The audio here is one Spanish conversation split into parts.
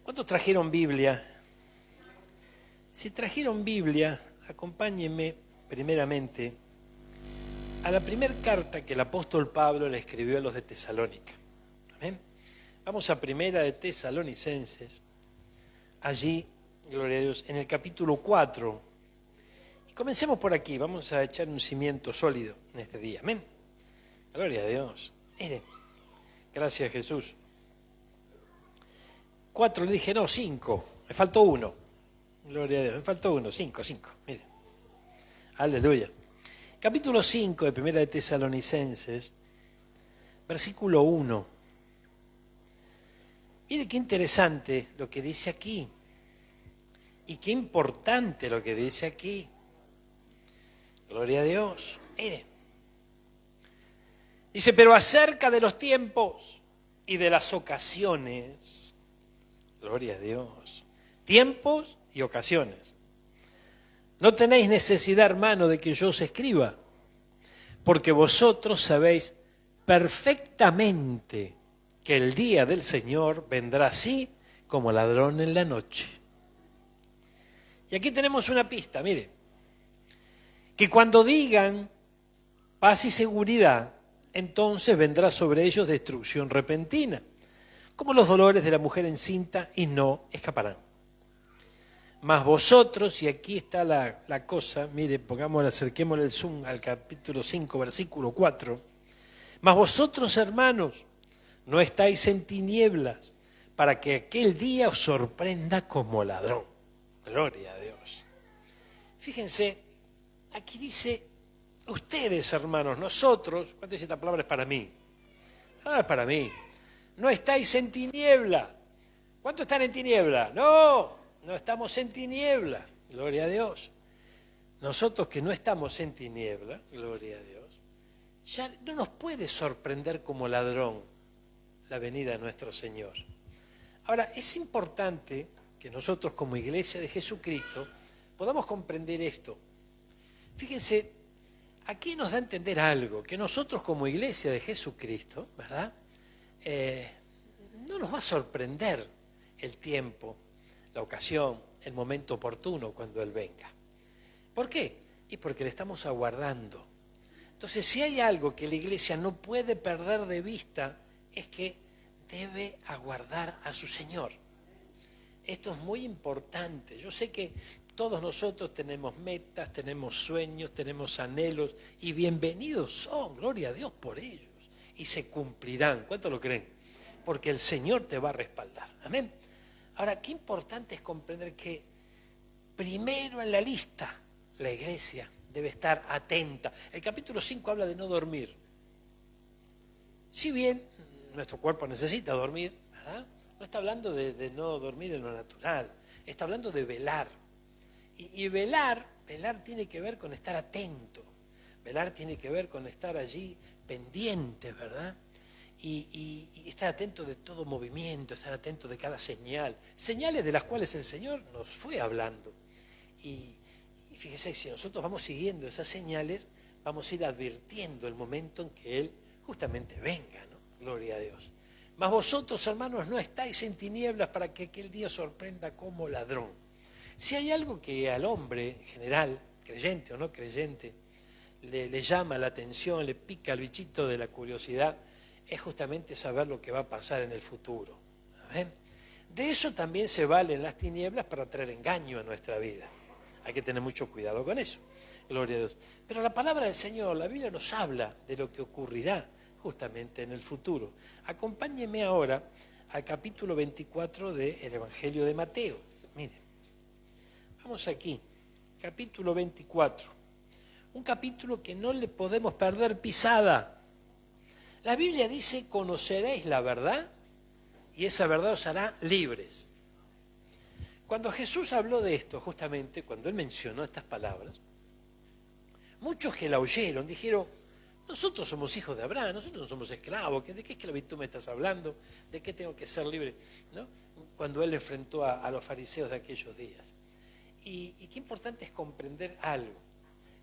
¿Cuántos trajeron Biblia? Si trajeron Biblia, acompáñenme primeramente a la primera carta que el apóstol Pablo le escribió a los de Tesalónica. ¿Amén? Vamos a Primera de Tesalonicenses. Allí, gloria a Dios, en el capítulo 4. Y comencemos por aquí, vamos a echar un cimiento sólido en este día. Amén. Gloria a Dios. Mire, gracias Jesús. 4, le dije, no, 5. Me faltó uno. Gloria a Dios, me faltó uno, 5. Mire. Aleluya. Capítulo 5 de Primera de Tesalonicenses, versículo 1. Mire qué interesante lo que dice aquí. Y qué importante lo que dice aquí. Gloria a Dios. Mire. Dice, pero acerca de los tiempos y de las ocasiones. Gloria a Dios. Tiempos y ocasiones. No tenéis necesidad, hermano, de que yo os escriba, porque vosotros sabéis perfectamente que el día del Señor vendrá así como ladrón en la noche. Y aquí tenemos una pista, mire, que cuando digan paz y seguridad, entonces vendrá sobre ellos destrucción repentina, como los dolores de la mujer encinta, y no escaparán. Mas vosotros, y aquí está la cosa, mire, acerquémosle el zoom al capítulo 5, versículo 4. Mas vosotros, hermanos, no estáis en tinieblas, para que aquel día os sorprenda como ladrón. Gloria a Dios. Fíjense, aquí dice, ustedes, hermanos, nosotros, ¿cuánto dice esta palabra? Es para mí. Ahora es para mí. No estáis en tiniebla. ¿Cuántos están en tiniebla? No estamos en tiniebla. Gloria a Dios. Nosotros que no estamos en tiniebla, gloria a Dios, ya no nos puede sorprender como ladrón la venida de nuestro Señor. Ahora, es importante que nosotros como Iglesia de Jesucristo podamos comprender esto. Fíjense, aquí nos da a entender algo, que nosotros como Iglesia de Jesucristo, ¿verdad? No nos va a sorprender el tiempo, la ocasión, el momento oportuno cuando Él venga. ¿Por qué? Y porque le estamos aguardando. Entonces, si hay algo que la Iglesia no puede perder de vista, es que debe aguardar a su Señor. Esto es muy importante. Yo sé que todos nosotros tenemos metas, tenemos sueños, tenemos anhelos, y bienvenidos son, gloria a Dios por ellos. Y se cumplirán. ¿Cuántos lo creen? Porque el Señor te va a respaldar. Amén. Ahora, qué importante es comprender que primero en la lista la Iglesia debe estar atenta. El capítulo 5 habla de no dormir. Si bien nuestro cuerpo necesita dormir, ¿verdad? No está hablando de no dormir en lo natural, está hablando de velar. Y velar tiene que ver con estar atento, velar tiene que ver con estar allí pendiente, ¿verdad? Y estar atento de todo movimiento, estar atento de cada señal, señales de las cuales el Señor nos fue hablando. Y fíjese, si nosotros vamos siguiendo esas señales, vamos a ir advirtiendo el momento en que Él justamente venga, ¿no? Gloria a Dios. Mas vosotros, hermanos, no estáis en tinieblas para que aquel día sorprenda como ladrón. Si hay algo que al hombre en general, creyente o no creyente, le llama la atención, le pica el bichito de la curiosidad, es justamente saber lo que va a pasar en el futuro. ¿Amén? De eso también se valen las tinieblas para traer engaño a nuestra vida. Hay que tener mucho cuidado con eso. Gloria a Dios. Pero la palabra del Señor, la Biblia nos habla de lo que ocurrirá justamente en el futuro. Acompáñenme ahora al capítulo 24 del Evangelio de Mateo. Mire, vamos aquí, capítulo 24. Un capítulo que no le podemos perder pisada. La Biblia dice, conoceréis la verdad y esa verdad os hará libres. Cuando Jesús habló de esto, justamente, cuando Él mencionó estas palabras, muchos que la oyeron dijeron, nosotros somos hijos de Abraham, nosotros no somos esclavos, ¿de qué esclavitud me estás hablando? ¿De qué tengo que ser libre? ¿No? Cuando Él enfrentó a los fariseos de aquellos días. Y qué importante es comprender algo,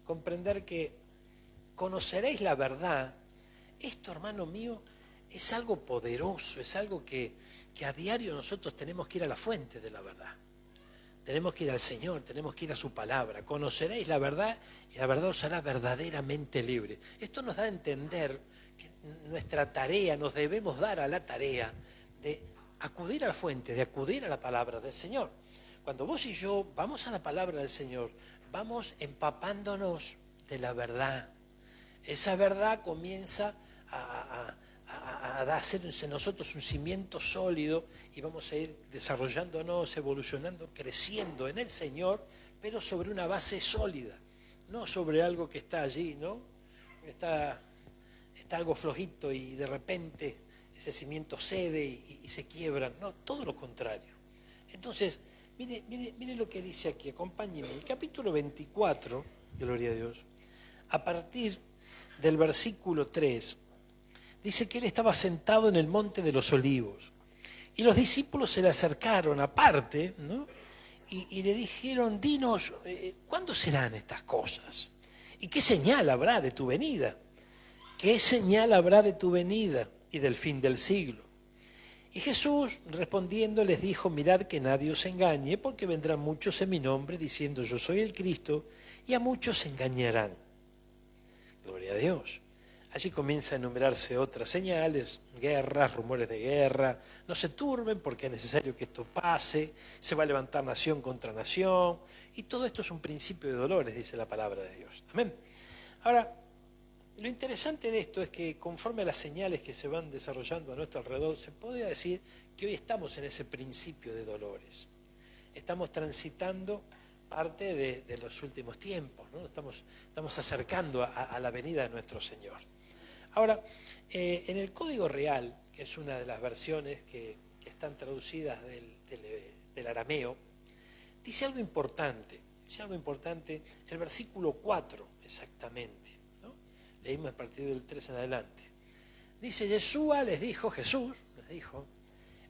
comprender que conoceréis la verdad. Esto, hermano mío, es algo poderoso, es algo que que a diario nosotros tenemos que ir a la fuente de la verdad. Tenemos que ir al Señor, tenemos que ir a su palabra. Conoceréis la verdad y la verdad os hará verdaderamente libre. Esto nos da a entender que nuestra tarea, nos debemos dar a la tarea de acudir a la fuente, de acudir a la palabra del Señor. Cuando vos y yo vamos a la palabra del Señor, vamos empapándonos de la verdad. Esa verdad comienza a hacer en nosotros un cimiento sólido y vamos a ir desarrollándonos, evolucionando, creciendo en el Señor, pero sobre una base sólida, no sobre algo que está allí, ¿no? Está algo flojito y de repente ese cimiento cede y se quiebra. No, todo lo contrario. Entonces, mire lo que dice aquí, acompáñeme. El capítulo 24, gloria a Dios, a partir del versículo 3, dice que él estaba sentado en el monte de los olivos y los discípulos se le acercaron aparte, ¿no? y le dijeron, dinos, ¿cuándo serán estas cosas? ¿Y qué señal habrá de tu venida? ¿Qué señal habrá de tu venida y del fin del siglo? Y Jesús respondiendo les dijo, mirad que nadie os engañe, porque vendrán muchos en mi nombre diciendo yo soy el Cristo, y a muchos se engañarán. Gloria a Dios. Allí comienza a enumerarse otras señales, guerras, rumores de guerra. No se turben porque es necesario que esto pase, se va a levantar nación contra nación, y todo esto es un principio de dolores, dice la palabra de Dios. Amén. Ahora, lo interesante de esto es que conforme a las señales que se van desarrollando a nuestro alrededor, se podría decir que hoy estamos en ese principio de dolores. Estamos transitando parte de los últimos tiempos, ¿no? Estamos acercando a la venida de nuestro Señor. Ahora, en el Código Real, que es una de las versiones que están traducidas del arameo, dice algo importante, el versículo 4 exactamente, ¿no? Leímos a partir del 3 en adelante. Dice, Jesús les dijo,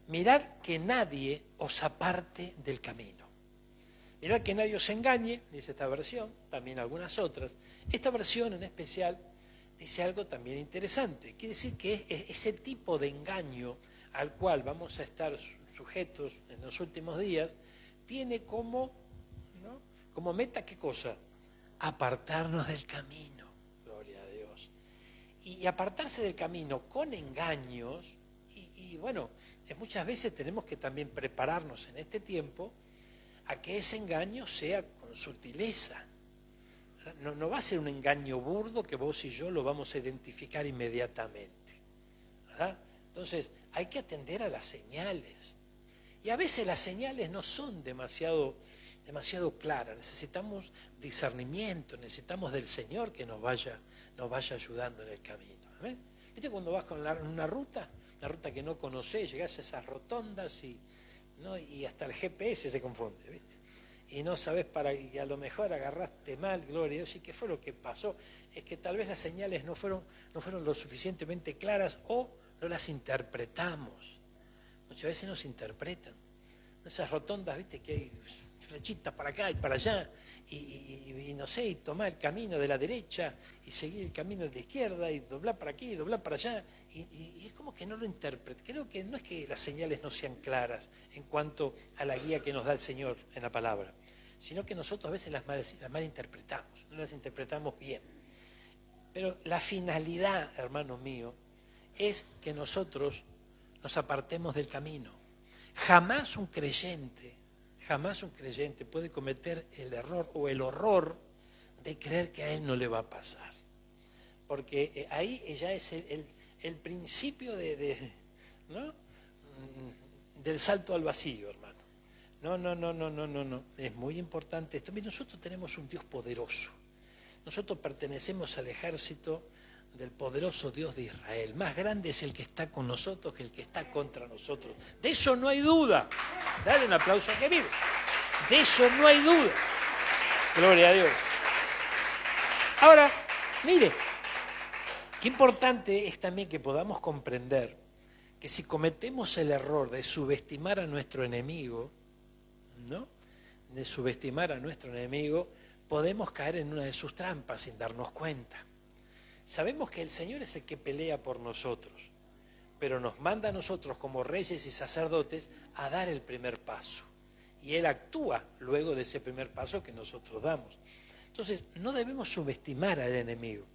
mirad que nadie os aparte del camino. Mirad que nadie os engañe, dice esta versión, también algunas otras. Esta versión en especial dice algo también interesante. Quiere decir que ese tipo de engaño al cual vamos a estar sujetos en los últimos días, tiene como meta, ¿qué cosa? Apartarnos del camino, gloria a Dios. Y apartarse del camino con engaños, y bueno, muchas veces tenemos que también prepararnos en este tiempo a que ese engaño sea con sutileza. No va a ser un engaño burdo que vos y yo lo vamos a identificar inmediatamente, ¿verdad? Entonces, hay que atender a las señales. Y a veces las señales no son demasiado claras. Necesitamos discernimiento, necesitamos del Señor que nos vaya ayudando en el camino. ¿Amén? ¿Viste cuando vas con una ruta que no conocés, llegás a esas rotondas y hasta el GPS se confunde, ¿viste? Y no sabés y a lo mejor agarraste mal, gloria a Dios, y qué fue lo que pasó. Es que tal vez las señales no fueron lo suficientemente claras o no las interpretamos. Muchas veces no se interpretan. Esas rotondas, viste, que hay flechitas para acá y para allá, y no sé, y tomar el camino de la derecha y seguir el camino de la izquierda y doblar para aquí y doblar para allá, y es como que no lo interpreta. Creo que no es que las señales no sean claras en cuanto a la guía que nos da el Señor en la palabra, sino que nosotros a veces las malinterpretamos, no las interpretamos bien. Pero la finalidad, hermanos míos, es que nosotros nos apartemos del camino. Jamás un creyente puede cometer el error o el horror de creer que a él no le va a pasar. Porque ahí ya es el principio ¿no? del salto al vacío, hermano. No. Es muy importante esto. Mira, nosotros tenemos un Dios poderoso. Nosotros pertenecemos al ejército del poderoso Dios de Israel. Más grande es el que está con nosotros que el que está contra nosotros. De eso no hay duda. Dale un aplauso a que vive. De eso no hay duda. Gloria a Dios. Ahora, mire, qué importante es también que podamos comprender que si cometemos el error de subestimar a nuestro enemigo, ¿no? De subestimar a nuestro enemigo, podemos caer en una de sus trampas sin darnos cuenta. Sabemos que el Señor es el que pelea por nosotros, pero nos manda a nosotros como reyes y sacerdotes a dar el primer paso. Y Él actúa luego de ese primer paso que nosotros damos. Entonces, no debemos subestimar al enemigo.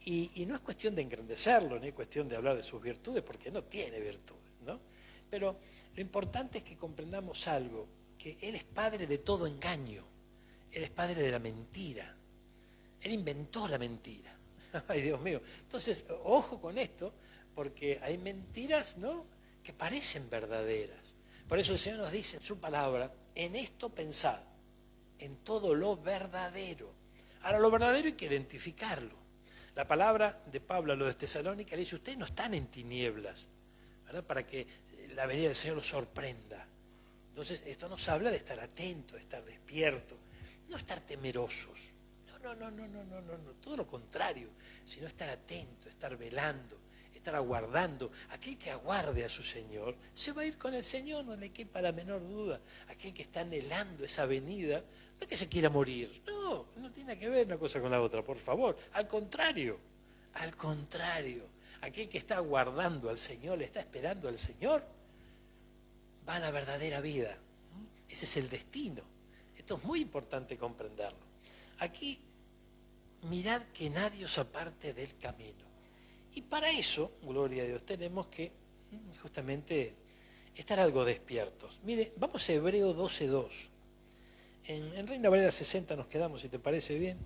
Y no es cuestión de engrandecerlo, ni es cuestión de hablar de sus virtudes, porque no tiene virtudes, ¿no? Pero lo importante es que comprendamos algo, que Él es padre de todo engaño. Él es padre de la mentira. Él inventó la mentira. Ay, Dios mío. Entonces, ojo con esto, porque hay mentiras, ¿no?, que parecen verdaderas. Por eso el Señor nos dice en su palabra, en esto pensad, en todo lo verdadero. Ahora, lo verdadero hay que identificarlo. La palabra de Pablo a los de Tesalónica le dice, ustedes no están en tinieblas, ¿verdad?, para que la venida del Señor los sorprenda. Entonces, esto nos habla de estar atentos, de estar despiertos, no estar temerosos. No, todo lo contrario, sino estar atento, estar velando, estar aguardando. Aquel que aguarde a su Señor se va a ir con el Señor, no le quepa la menor duda. Aquel que está anhelando esa venida, no es que se quiera morir, no tiene que ver una cosa con la otra, por favor. Al contrario, aquel que está aguardando al Señor, le está esperando al Señor, va a la verdadera vida. Ese es el destino. Esto es muy importante comprenderlo. Aquí, mirad que nadie os aparte del camino. Y para eso, gloria a Dios, tenemos que justamente estar algo despiertos. Mire, vamos a Hebreo 12:2. En Reina Valera 60 nos quedamos, si te parece bien,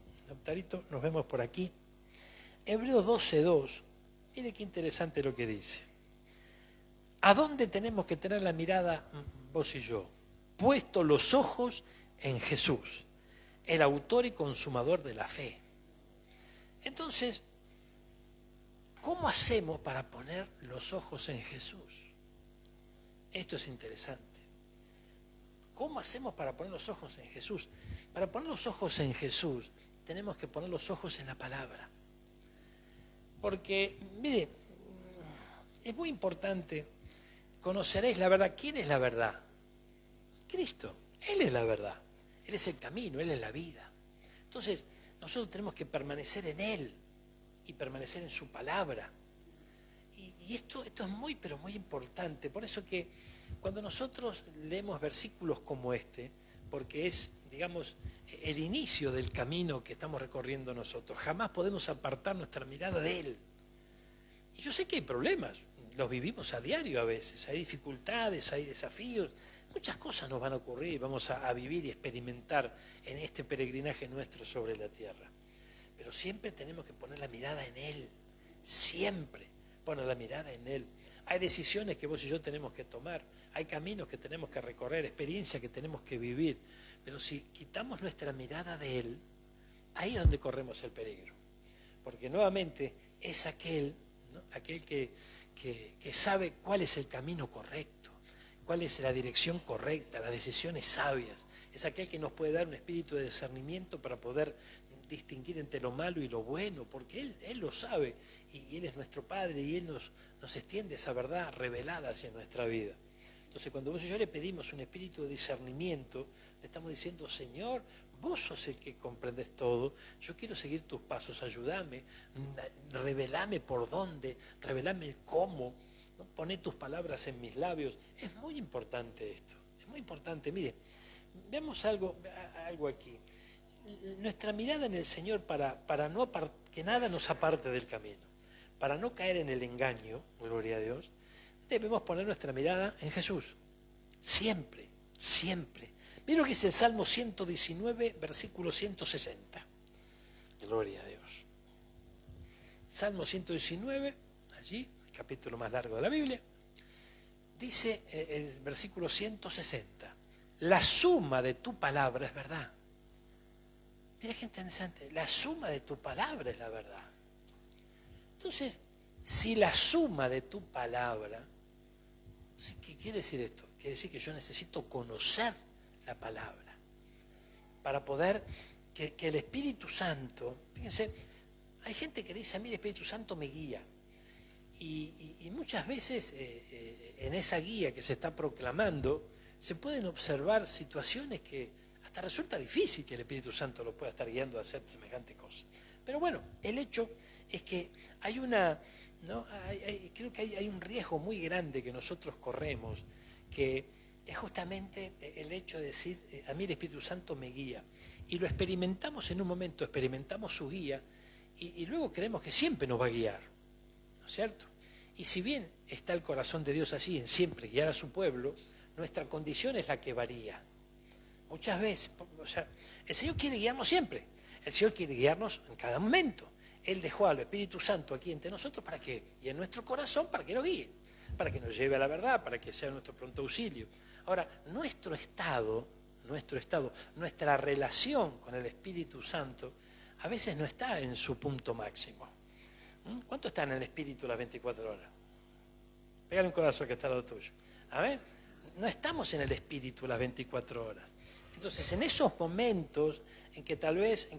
Tarito, nos vemos por aquí. Hebreo 12:2, mire qué interesante lo que dice. ¿A dónde tenemos que tener la mirada vos y yo? Puesto los ojos en Jesús, el autor y consumador de la fe. Entonces, ¿cómo hacemos para poner los ojos en Jesús? Esto es interesante. ¿Cómo hacemos para poner los ojos en Jesús? Para poner los ojos en Jesús, tenemos que poner los ojos en la palabra. Porque, mire, es muy importante, conoceréis la verdad. ¿Quién es la verdad? Cristo. Él es la verdad. Él es el camino, Él es la vida. Entonces, nosotros tenemos que permanecer en Él y permanecer en su palabra. Y esto es muy, pero muy importante. Por eso que cuando nosotros leemos versículos como este, porque es, digamos, el inicio del camino que estamos recorriendo nosotros, jamás podemos apartar nuestra mirada de Él. Y yo sé que hay problemas, los vivimos a diario a veces, hay dificultades, hay desafíos, muchas cosas nos van a ocurrir, vamos a vivir y experimentar en este peregrinaje nuestro sobre la tierra. Pero siempre tenemos que poner la mirada en Él, siempre poner la mirada en Él. Hay decisiones que vos y yo tenemos que tomar, hay caminos que tenemos que recorrer, experiencias que tenemos que vivir, pero si quitamos nuestra mirada de Él, ahí es donde corremos el peligro. Porque nuevamente es aquel, ¿no?, aquel que sabe cuál es el camino correcto, cuál es la dirección correcta, las decisiones sabias. Es aquel que nos puede dar un espíritu de discernimiento para poder distinguir entre lo malo y lo bueno, porque Él lo sabe, y Él es nuestro Padre, y Él nos extiende esa verdad revelada hacia nuestra vida. Entonces, cuando vos y yo le pedimos un espíritu de discernimiento, le estamos diciendo, Señor, vos sos el que comprendes todo, yo quiero seguir tus pasos, ayúdame, revelame por dónde, revelame el cómo, ¿no? Poné tus palabras en mis labios. Es muy importante esto, es muy importante. Mire, veamos algo aquí. Nuestra mirada en el Señor para no que nada nos aparte del camino, para no caer en el engaño, gloria a Dios, debemos poner nuestra mirada en Jesús, siempre, siempre. Mira lo que dice el Salmo 119, versículo 160. Gloria a Dios. Salmo 119, allí, el capítulo más largo de la Biblia, dice el versículo 160, la suma de tu palabra es verdad. Mira qué interesante, la suma de tu palabra es la verdad. Entonces, si la suma de tu palabra, entonces, ¿qué quiere decir esto? Quiere decir que yo necesito conocer la palabra para poder que el Espíritu Santo, fíjense, hay gente que dice, a mí el Espíritu Santo me guía, y muchas veces en esa guía que se está proclamando se pueden observar situaciones que hasta resulta difícil que el Espíritu Santo lo pueda estar guiando a hacer semejante cosa. Pero bueno, el hecho es que hay una ¿no? Creo que hay un riesgo muy grande que nosotros corremos, que es justamente el hecho de decir, a mí el Espíritu Santo me guía. Y lo experimentamos en un momento, experimentamos su guía, y luego creemos que siempre nos va a guiar, ¿no es cierto? Y si bien está el corazón de Dios así, en siempre guiar a su pueblo, nuestra condición es la que varía. Muchas veces, o sea, el Señor quiere guiarnos siempre, el Señor quiere guiarnos en cada momento. Él dejó al Espíritu Santo aquí entre nosotros ¿para qué? Y en nuestro corazón para que nos guíe, para que nos lleve a la verdad, para que sea nuestro pronto auxilio. Ahora, nuestra relación con el Espíritu Santo a veces no está en su punto máximo. ¿Cuánto está en el Espíritu las 24 horas? Pégale un codazo que está al lado tuyo. A ver, no estamos en el Espíritu las 24 horas. Entonces, en esos momentos en que tal vez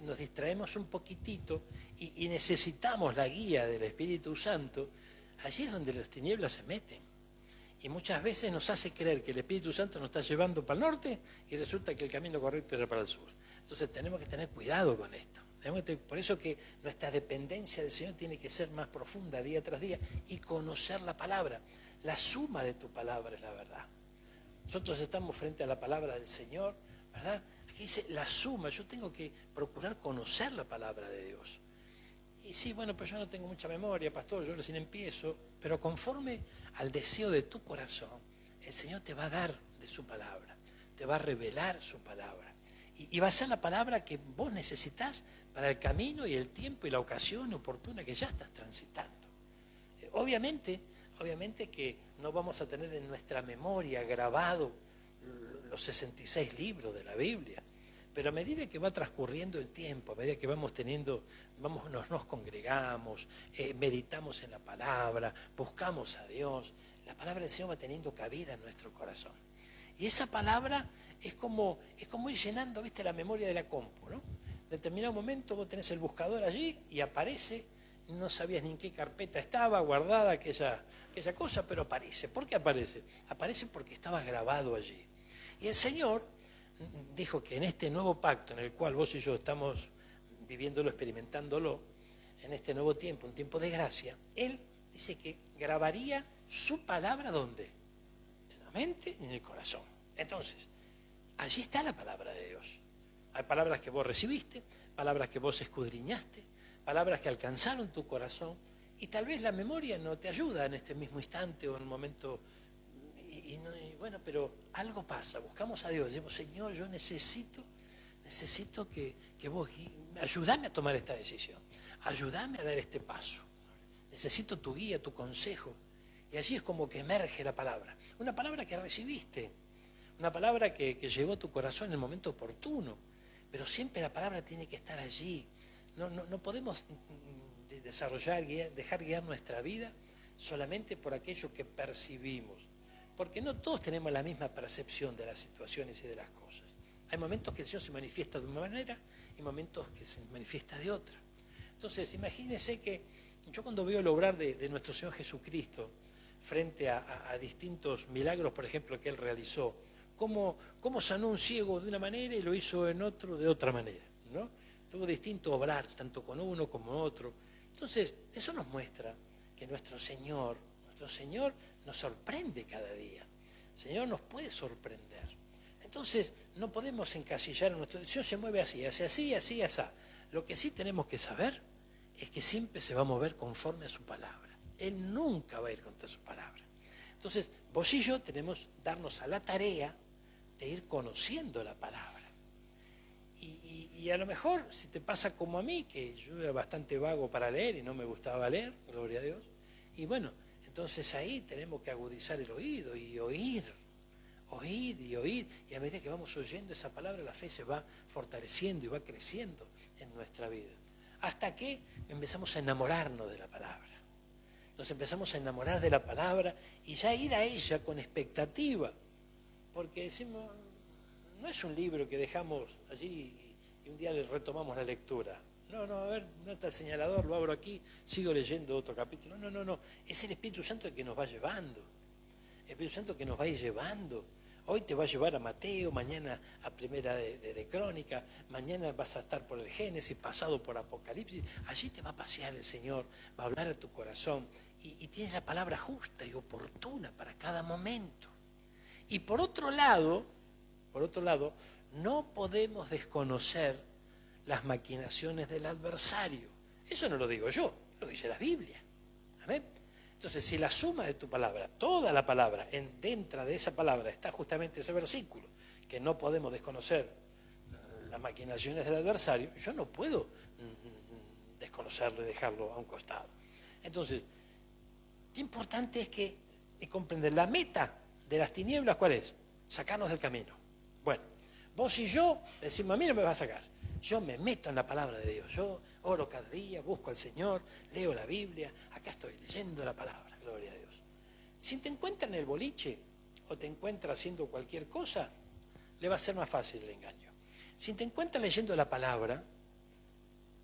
nos distraemos un poquitito y necesitamos la guía del Espíritu Santo, allí es donde las tinieblas se meten. Y muchas veces nos hace creer que el Espíritu Santo nos está llevando para el norte y resulta que el camino correcto era para el sur. Entonces tenemos que tener cuidado con esto. Por eso que nuestra dependencia del Señor tiene que ser más profunda día tras día y conocer la palabra. La suma de tu palabra es la verdad. Nosotros estamos frente a la palabra del Señor, ¿verdad? Aquí dice la suma, yo tengo que procurar conocer la palabra de Dios. Y sí, bueno, pero yo no tengo mucha memoria, pastor, yo recién empiezo, pero conforme al deseo de tu corazón, el Señor te va a dar de su palabra, te va a revelar su palabra. Y va a ser la palabra que vos necesitas para el camino y el tiempo y la ocasión oportuna que ya estás transitando. Obviamente que no vamos a tener en nuestra memoria grabado los 66 libros de la Biblia, pero a medida que va transcurriendo el tiempo, a medida que nos congregamos, meditamos en la palabra, buscamos a Dios, la palabra del Señor va teniendo cabida en nuestro corazón. Y esa palabra es como ir llenando, ¿viste?, la memoria de la compu, ¿no? En determinado momento vos tenés el buscador allí y aparece, no sabías ni en qué carpeta estaba guardada aquella cosa, pero aparece. ¿Por qué aparece? Aparece porque estaba grabado allí. Y el Señor dijo que en este nuevo pacto en el cual vos y yo estamos viviéndolo, experimentándolo, en este nuevo tiempo, un tiempo de gracia, Él dice que grabaría su palabra ¿dónde? En la mente y en el corazón. Entonces, allí está la palabra de Dios. Hay palabras que vos recibiste, palabras que vos escudriñaste, palabras que alcanzaron tu corazón, y tal vez la memoria no te ayuda en este mismo instante o en un momento. Y bueno, pero algo pasa, buscamos a Dios, decimos, Señor, yo necesito que vos ayudame a tomar esta decisión, ayudame a dar este paso, necesito tu guía, tu consejo, y allí es como que emerge la palabra, una palabra que recibiste, una palabra que llegó a tu corazón en el momento oportuno, pero siempre la palabra tiene que estar allí, no podemos dejar guiar nuestra vida solamente por aquello que percibimos. Porque no todos tenemos la misma percepción de las situaciones y de las cosas. Hay momentos que el Señor se manifiesta de una manera y momentos que se manifiesta de otra. Entonces, imagínense que yo cuando veo el obrar de nuestro Señor Jesucristo frente a distintos milagros, por ejemplo, que Él realizó, cómo sanó un ciego de una manera y lo hizo en otro de otra manera, ¿no? Tuvo distinto obrar, tanto con uno como otro. Entonces, eso nos muestra que nuestro Señor nos sorprende cada día. El Señor nos puede sorprender. Entonces, no podemos encasillar a nuestro... El Señor se mueve así. Lo que sí tenemos que saber es que siempre se va a mover conforme a su palabra. Él nunca va a ir contra su palabra. Entonces, vos y yo tenemos que darnos a la tarea de ir conociendo la palabra. Y a lo mejor, si te pasa como a mí, que yo era bastante vago para leer y no me gustaba leer, gloria a Dios, y bueno, entonces ahí tenemos que agudizar el oído y oír, y a medida que vamos oyendo esa palabra, la fe se va fortaleciendo y va creciendo en nuestra vida. Hasta que empezamos a enamorarnos de la palabra. Nos empezamos a enamorar de la palabra y ya ir a ella con expectativa. Porque decimos, no es un libro que dejamos allí y un día le retomamos la lectura. No, a ver, no está el señalador, lo abro aquí, sigo leyendo otro capítulo. No. Es el Espíritu Santo el que nos va llevando. El Espíritu Santo que nos va a ir llevando. Hoy te va a llevar a Mateo, mañana a Primera de Crónica, mañana vas a estar por el Génesis, pasado por Apocalipsis. Allí te va a pasear el Señor, va a hablar a tu corazón y tienes la palabra justa y oportuna para cada momento. Y por otro lado, no podemos desconocer las maquinaciones del adversario. Eso no lo digo yo, lo dice la Biblia. Amén. Entonces, si la suma de tu palabra, toda la palabra, dentro de esa palabra está justamente ese versículo, que no podemos desconocer las maquinaciones del adversario, yo no puedo desconocerlo y dejarlo a un costado. Entonces, lo importante es que comprender la meta de las tinieblas, ¿cuál es? Sacarnos del camino. Bueno, vos y yo decimos, a mí no me va a sacar. Yo me meto en la palabra de Dios. Yo oro cada día, busco al Señor, leo la Biblia. Acá estoy leyendo la palabra, gloria a Dios. Si te encuentra en el boliche o te encuentra haciendo cualquier cosa, le va a ser más fácil el engaño. Si te encuentra leyendo la palabra,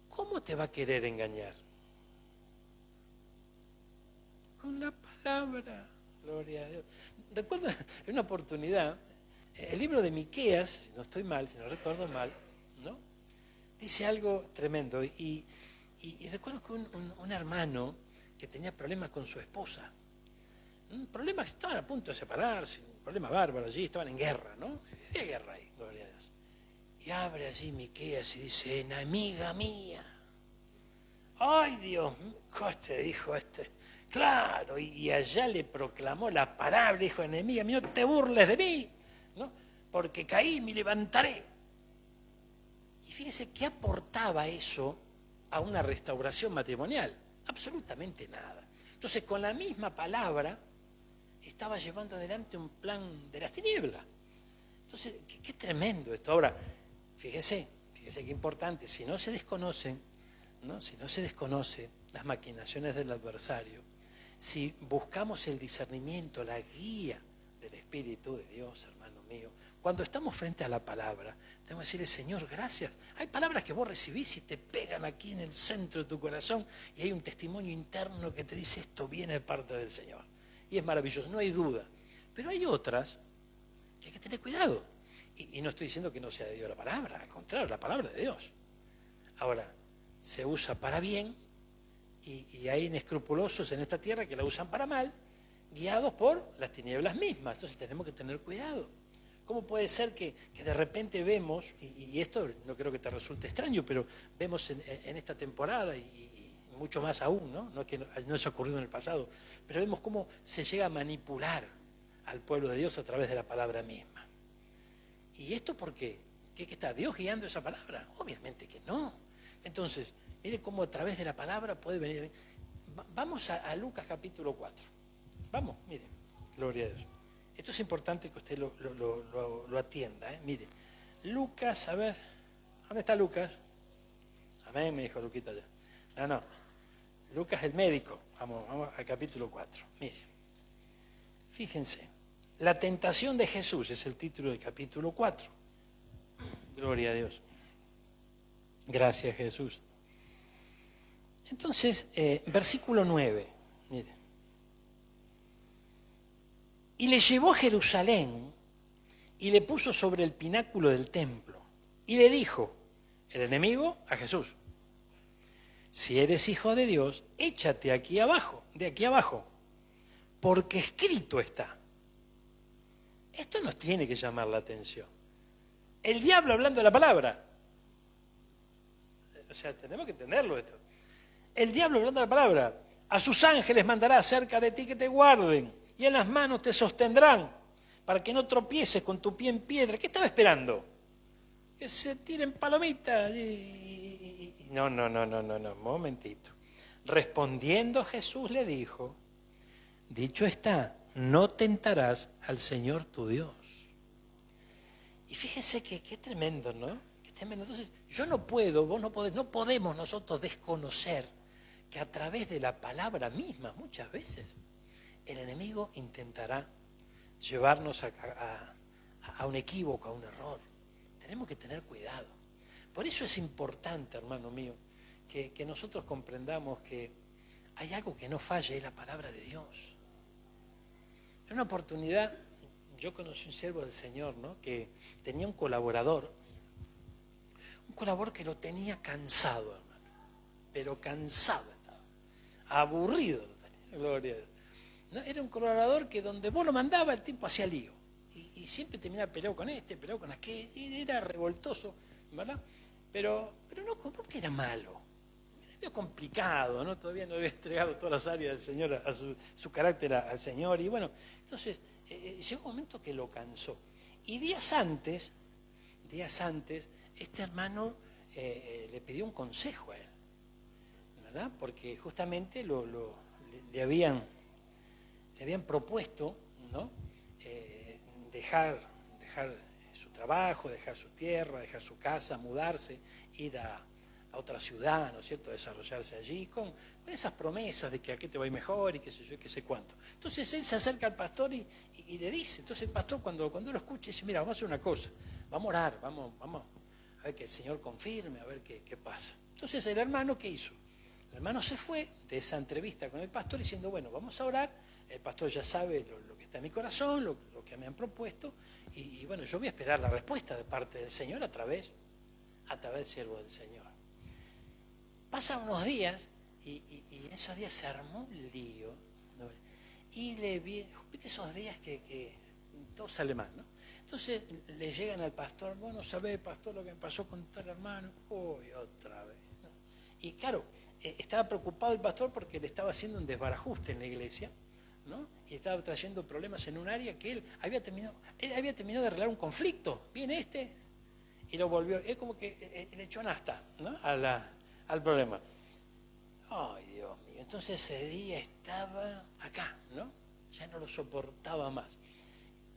¿cómo te va a querer engañar? Con la palabra, gloria a Dios. Recuerdo en una oportunidad, el libro de Miqueas, si no estoy mal, si no recuerdo mal, ¿no? Dice algo tremendo y recuerdo que un hermano que tenía problemas con su esposa, problemas que estaban a punto de separarse, un problema bárbaro allí, estaban en guerra, ¿no? Había guerra ahí, gloria a Dios. Y abre allí Miqueas y dice, enemiga mía, ay Dios, ¿qué dijo este? Claro, y allá le proclamó la palabra, dijo, enemiga mía, no te burles de mí, ¿no? Porque caí y me levantaré. Y fíjese, ¿qué aportaba eso a una restauración matrimonial? Absolutamente nada. Entonces, con la misma palabra, estaba llevando adelante un plan de las tinieblas. Entonces, qué tremendo esto. Ahora, fíjese qué importante, si no se desconocen, ¿no? Si no se desconocen las maquinaciones del adversario, si buscamos el discernimiento, la guía del Espíritu de Dios, hermano mío, cuando estamos frente a la palabra, tenemos que decirle, Señor, gracias. Hay palabras que vos recibís y te pegan aquí en el centro de tu corazón y hay un testimonio interno que te dice, esto viene de parte del Señor. Y es maravilloso, no hay duda. Pero hay otras que hay que tener cuidado. Y no estoy diciendo que no sea de Dios la palabra, al contrario, la palabra de Dios. Ahora, se usa para bien y hay inescrupulosos en esta tierra que la usan para mal, guiados por las tinieblas mismas. Entonces tenemos que tener cuidado. ¿Cómo puede ser que de repente vemos, y esto no creo que te resulte extraño, pero vemos en esta temporada y mucho más aún, ¿no? No es que no haya ocurrido en el pasado, pero vemos cómo se llega a manipular al pueblo de Dios a través de la palabra misma. ¿Y esto por qué? ¿Qué está Dios guiando esa palabra? Obviamente que no. Entonces, mire cómo a través de la palabra puede venir. Vamos a Lucas capítulo 4. Vamos, mire, gloria a Dios. Esto es importante que usted lo atienda, ¿eh? Mire, Lucas, a ver, ¿dónde está Lucas? Amén, me dijo Luquita ya. No, Lucas el médico. Vamos al capítulo 4. Mire, fíjense, la tentación de Jesús es el título del capítulo 4. Gloria a Dios. Gracias, Jesús. Entonces, versículo 9, mire. Y le llevó a Jerusalén y le puso sobre el pináculo del templo. Y le dijo, el enemigo, a Jesús, si eres hijo de Dios, échate de aquí abajo, porque escrito está. Esto nos tiene que llamar la atención. El diablo hablando de la palabra. O sea, tenemos que entenderlo esto. El diablo hablando de la palabra. A sus ángeles mandará cerca de ti que te guarden. Y en las manos te sostendrán para que no tropieces con tu pie en piedra. ¿Qué estaba esperando? Que se tiren palomitas. No, momentito. Respondiendo Jesús le dijo, dicho está, no tentarás al Señor tu Dios. Y fíjese que qué tremendo, ¿no? Qué tremendo. Entonces, yo no puedo, vos no podés, no podemos nosotros desconocer que a través de la palabra misma, muchas veces, el enemigo intentará llevarnos a un equívoco, a un error. Tenemos que tener cuidado. Por eso es importante, hermano mío, que nosotros comprendamos que hay algo que no falla, es la palabra de Dios. En una oportunidad yo conocí un siervo del Señor, ¿no? Que tenía un colaborador que lo tenía cansado, hermano, pero cansado estaba, aburrido lo tenía, gloria a Dios. ¿No? Era un colaborador que donde vos lo mandabas el tipo hacía lío, y siempre terminaba peleado con este, peleado con aquel, y era revoltoso, ¿verdad? Pero no porque era malo, era medio complicado, ¿no? Todavía no había entregado todas las áreas del Señor, a su carácter al Señor, y bueno, entonces llegó un momento que lo cansó. Y días antes, este hermano le pidió un consejo a él, ¿verdad? Porque justamente le habían propuesto, ¿no? Dejar su trabajo, dejar su tierra, dejar su casa, mudarse, ir a otra ciudad, ¿no es cierto?, desarrollarse allí, con esas promesas de que aquí te va a ir mejor y qué sé yo, qué sé cuánto. Entonces él se acerca al pastor y le dice, entonces el pastor cuando lo escucha dice, mira, vamos a hacer una cosa, vamos a orar, vamos a ver que el Señor confirme, a ver qué pasa. Entonces el hermano, ¿qué hizo? El hermano se fue de esa entrevista con el pastor diciendo, bueno, vamos a orar, el pastor ya sabe lo que está en mi corazón, lo que me han propuesto, y bueno, yo voy a esperar la respuesta de parte del Señor a través del siervo del Señor. Pasan unos días y en esos días se armó un lío, ¿no? Y viste esos días que todo sale mal, ¿no? Entonces le llegan al pastor, bueno, ¿sabe, pastor, lo que me pasó con tal hermano? Uy, otra vez, ¿no? Y claro, estaba preocupado el pastor porque le estaba haciendo un desbarajuste en la iglesia, ¿no? Y estaba trayendo problemas en un área que él había terminado de arreglar un conflicto. Viene y lo volvió, es como que le echó nasta, ¿no? al problema. Ay, Dios mío, entonces ese día estaba acá, ¿no? Ya no lo soportaba más.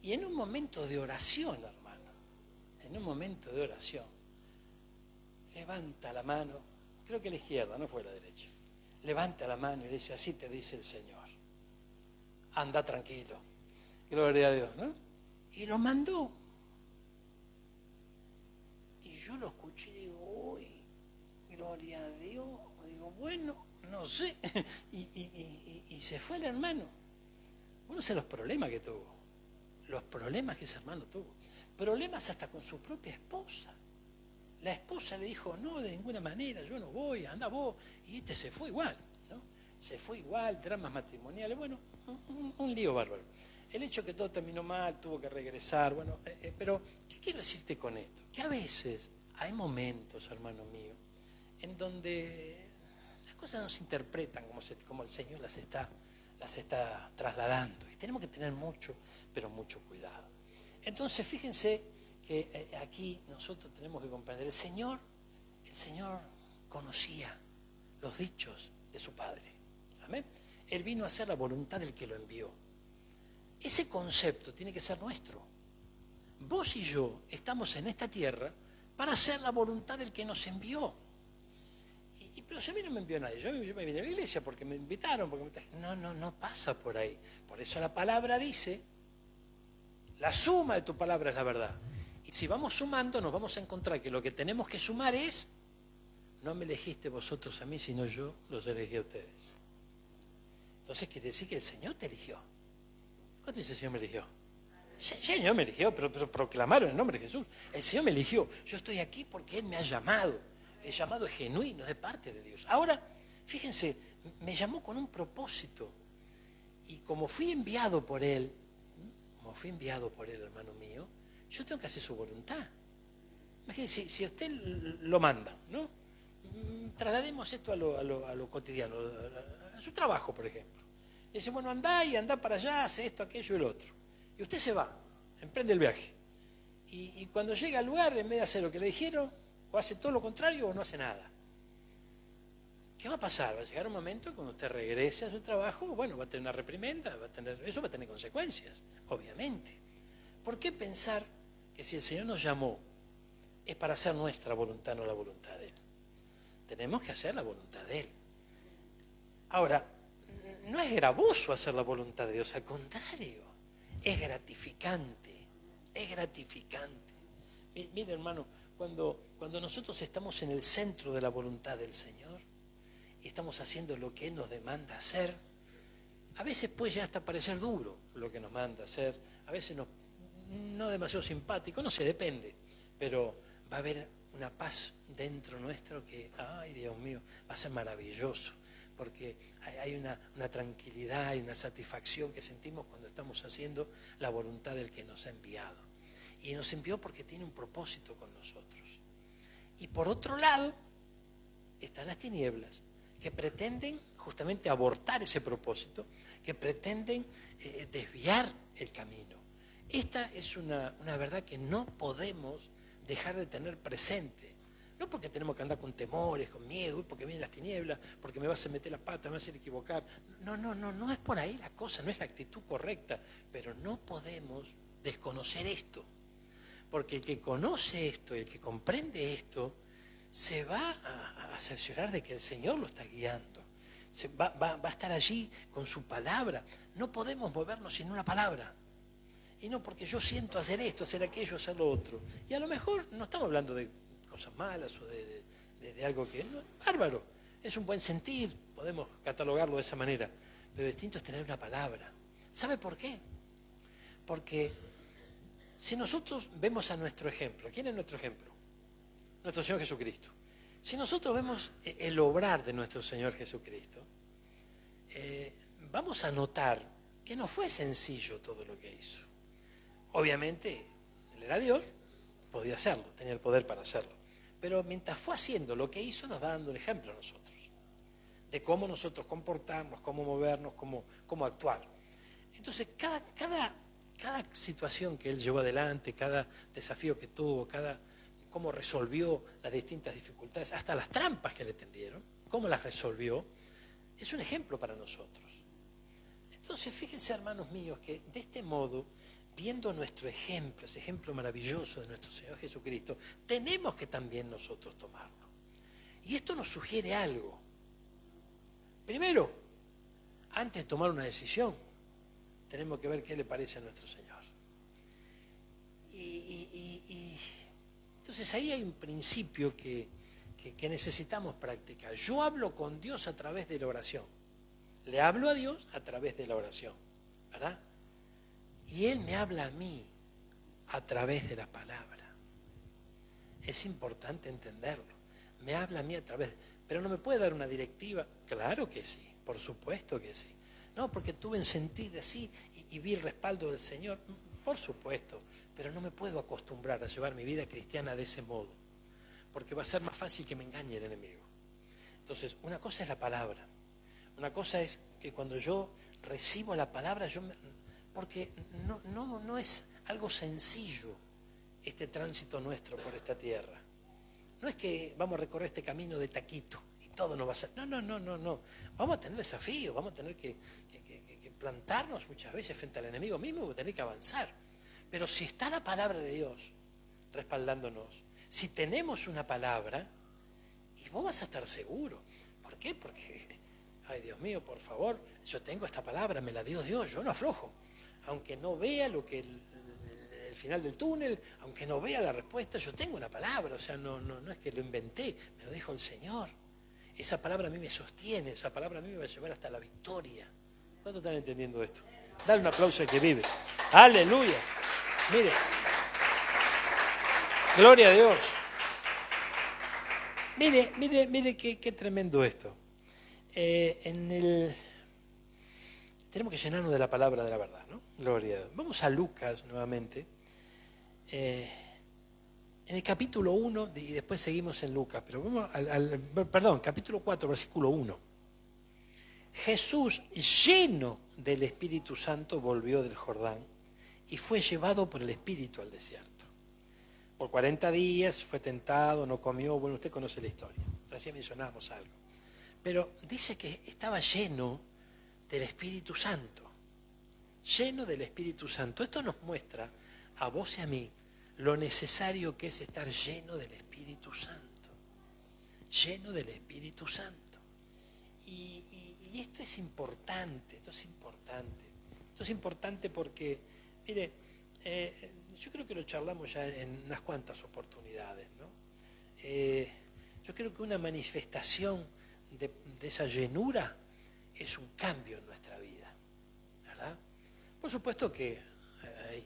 Y en un momento de oración, hermano, levanta la mano, creo que la izquierda, no fue la derecha, levanta la mano y le dice, así te dice el Señor, anda tranquilo, gloria a Dios, ¿no? Y lo mandó. Y yo lo escuché y digo, uy, gloria a Dios, digo, bueno, no sé, y se fue el hermano. Bueno, sé los problemas que tuvo, los problemas que ese hermano tuvo, problemas hasta con su propia esposa. La esposa le dijo, no, de ninguna manera, yo no voy, anda vos, y este se fue igual, ¿no? Se fue igual, dramas matrimoniales, bueno, un lío bárbaro. El hecho que todo terminó mal, tuvo que regresar, bueno, pero ¿qué quiero decirte con esto? Que a veces hay momentos, hermano mío, en donde las cosas no se interpretan como el Señor las está trasladando. Y tenemos que tener mucho, pero mucho cuidado. Entonces, fíjense que aquí nosotros tenemos que comprender, el Señor conocía los dichos de su Padre. ¿Amén? Él vino a hacer la voluntad del que lo envió. Ese concepto tiene que ser nuestro. Vos y yo estamos en esta tierra para hacer la voluntad del que nos envió. Pero si a mí no me envió nadie, yo me vine a la iglesia porque me invitaron, no pasa por ahí. Por eso la palabra dice, la suma de tu palabra es la verdad. Y si vamos sumando, nos vamos a encontrar que lo que tenemos que sumar es, no me elegiste vosotros a mí, sino yo los elegí a ustedes. Entonces quiere decir que el Señor te eligió. ¿Cuánto dice el Señor me eligió? Sí, el Señor me eligió, pero proclamaron el nombre de Jesús. El Señor me eligió. Yo estoy aquí porque Él me ha llamado. El llamado es genuino, es de parte de Dios. Ahora, fíjense, me llamó con un propósito. Y como fui enviado por Él, hermano mío, yo tengo que hacer su voluntad. Imagínense, si usted lo manda, ¿no? Traslademos esto a lo cotidiano, a su trabajo, por ejemplo. Y dice, bueno, anda para allá, hace esto, aquello y el otro. Y usted se va, emprende el viaje. Y cuando llega al lugar, en vez de hacer lo que le dijeron, o hace todo lo contrario o no hace nada. ¿Qué va a pasar? Va a llegar un momento cuando usted regrese a su trabajo, bueno, va a tener una reprimenda, eso va a tener consecuencias, obviamente. ¿Por qué pensar que si el Señor nos llamó es para hacer nuestra voluntad, no la voluntad de Él? Tenemos que hacer la voluntad de Él. Ahora, no es gravoso hacer la voluntad de Dios, al contrario, es gratificante, es gratificante. Mire, hermano, cuando nosotros estamos en el centro de la voluntad del Señor y estamos haciendo lo que Él nos demanda hacer, a veces puede ya hasta parecer duro lo que nos manda hacer, a veces no demasiado simpático, no sé, depende, pero va a haber una paz dentro nuestro que, ay Dios mío, va a ser maravilloso, porque hay una tranquilidad y una satisfacción que sentimos cuando estamos haciendo la voluntad del que nos ha enviado. Y nos envió porque tiene un propósito con nosotros. Y por otro lado, están las tinieblas, que pretenden justamente abortar ese propósito, que pretenden desviar el camino. Esta es una verdad que no podemos dejar de tener presente. No porque tenemos que andar con temores, con miedo, porque vienen las tinieblas, porque me vas a meter la pata, me vas a hacer equivocar. No es por ahí la cosa, no es la actitud correcta, pero no podemos desconocer esto. Porque el que conoce esto, el que comprende esto, se va a cerciorar de que el Señor lo está guiando. Va a estar allí con su palabra. No podemos movernos sin una palabra. Y no porque yo siento hacer esto, hacer aquello, hacer lo otro. Y a lo mejor no estamos hablando de cosas malas o de algo que no, bárbaro. Es un buen sentir, podemos catalogarlo de esa manera. Pero distinto es tener una palabra. ¿Sabe por qué? Porque si nosotros vemos a nuestro ejemplo, ¿quién es nuestro ejemplo? Nuestro Señor Jesucristo. Si nosotros vemos el obrar de nuestro Señor Jesucristo, vamos a notar que no fue sencillo todo lo que hizo. Obviamente, Él era Dios, podía hacerlo, tenía el poder para hacerlo. Pero mientras fue haciendo lo que hizo, nos va dando un ejemplo a nosotros, de cómo nosotros comportarnos, cómo movernos, cómo actuar. Entonces, cada situación que Él llevó adelante, cada desafío que tuvo, cómo resolvió las distintas dificultades, hasta las trampas que le tendieron, cómo las resolvió, es un ejemplo para nosotros. Entonces, fíjense, hermanos míos, que de este modo, viendo nuestro ejemplo, ese ejemplo maravilloso de nuestro Señor Jesucristo, tenemos que también nosotros tomarlo. Y esto nos sugiere algo. Primero, antes de tomar una decisión, tenemos que ver qué le parece a nuestro Señor. Entonces ahí hay un principio que necesitamos practicar. Yo hablo con Dios a través de la oración. Le hablo a Dios a través de la oración, ¿verdad? Y Él me habla a mí a través de la palabra. Es importante entenderlo. Me habla a mí a través, pero no me puede dar una directiva. Claro que sí, por supuesto que sí. No, porque tuve un sentir de sí y vi el respaldo del Señor. Por supuesto, pero no me puedo acostumbrar a llevar mi vida cristiana de ese modo, porque va a ser más fácil que me engañe el enemigo. Entonces, una cosa es la palabra. Una cosa es que cuando yo recibo la palabra, porque no es algo sencillo este tránsito nuestro por esta tierra. No es que vamos a recorrer este camino de taquito y todo nos va a ser. No. Vamos a tener desafíos, vamos a tener que plantarnos muchas veces frente al enemigo mismo, vamos a tener que avanzar. Pero si está la palabra de Dios respaldándonos, si tenemos una palabra, y vos vas a estar seguro. ¿Por qué? Porque, ay Dios mío, por favor, yo tengo esta palabra, me la dio Dios, yo no aflojo. Aunque no vea lo que el final del túnel, aunque no vea la respuesta, yo tengo una palabra, o sea, no es que lo inventé, me lo dijo el Señor. Esa palabra a mí me sostiene, esa palabra a mí me va a llevar hasta la victoria. ¿Cuántos están entendiendo esto? Dale un aplauso al que vive. ¡Aleluya! Mire, gloria a Dios. Mire qué tremendo esto. Tenemos que llenarnos de la palabra de la verdad, ¿no? Gloria a Dios. Vamos a Lucas nuevamente. En el capítulo 1, y después seguimos en Lucas, pero vamos capítulo 4, versículo 1. Jesús, lleno del Espíritu Santo, volvió del Jordán y fue llevado por el Espíritu al desierto. Por 40 días fue tentado, no comió. Bueno, usted conoce la historia. Recién mencionamos algo. Pero dice que estaba lleno del Espíritu Santo. Lleno del Espíritu Santo. Esto nos muestra a vos y a mí lo necesario que es estar lleno del Espíritu Santo. Lleno del Espíritu Santo. Y esto es importante, Esto es importante porque, mire, yo creo que lo charlamos ya en unas cuantas oportunidades, ¿no? Yo creo que una manifestación de esa llenura es un cambio en nuestra vida, ¿verdad? Por supuesto que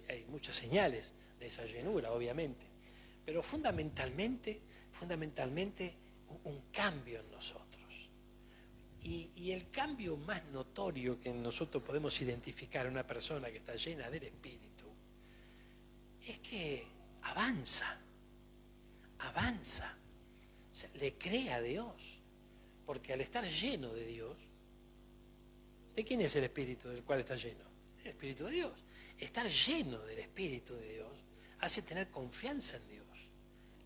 hay muchas señales de esa llenura, obviamente. Pero fundamentalmente un cambio en nosotros. Y el cambio más notorio que nosotros podemos identificar en una persona que está llena del Espíritu es que avanza, o sea, le cree a Dios, porque al estar lleno de Dios, ¿de quién es el Espíritu del cual está lleno? El Espíritu de Dios. Estar lleno del Espíritu de Dios hace tener confianza en Dios.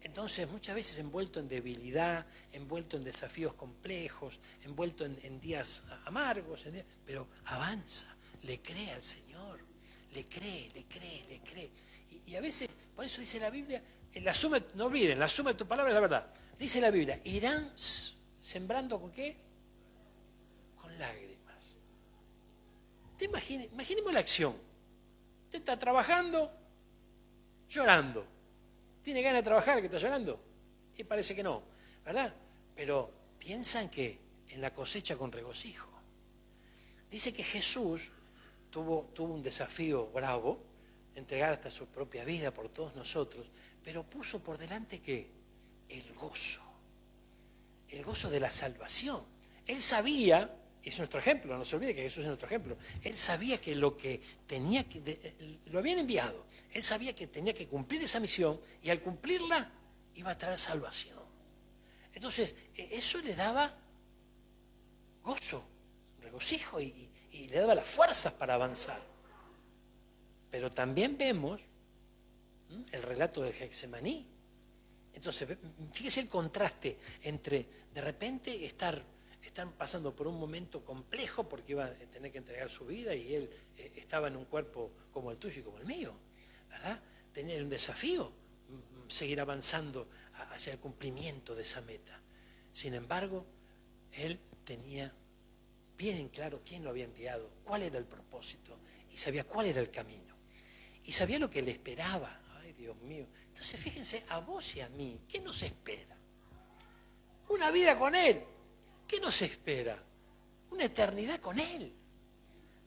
Entonces, muchas veces envuelto en debilidad, envuelto en desafíos complejos, envuelto en días amargos, pero avanza, le cree al Señor, le cree. Y a veces, por eso dice la Biblia, no olviden, la suma de tu palabra es la verdad. Dice la Biblia, irán sembrando ¿con qué? Con lágrimas. Imaginemos la acción. Usted está trabajando, llorando. ¿Tiene ganas de trabajar que está llorando? Y parece que no, ¿verdad? Pero piensan que en la cosecha con regocijo. Dice que Jesús tuvo un desafío bravo, entregar hasta su propia vida por todos nosotros, pero puso por delante ¿qué? El gozo de la salvación. Él sabía, es nuestro ejemplo, no se olvide que Jesús es nuestro ejemplo, él sabía que lo habían enviado, él sabía que tenía que cumplir esa misión y al cumplirla iba a traer salvación. Entonces, eso le daba gozo, regocijo y le daba las fuerzas para avanzar. Pero también vemos el relato del Getsemaní. Entonces, fíjese el contraste entre de repente están pasando por un momento complejo porque iba a tener que entregar su vida y él estaba en un cuerpo como el tuyo y como el mío, ¿verdad? Tener un desafío, seguir avanzando hacia el cumplimiento de esa meta. Sin embargo, él tenía bien en claro quién lo había enviado, cuál era el propósito y sabía cuál era el camino. Y sabía lo que le esperaba. Ay, Dios mío. Entonces, fíjense, a vos y a mí, ¿qué nos espera? Una vida con Él. ¿Qué nos espera? Una eternidad con Él.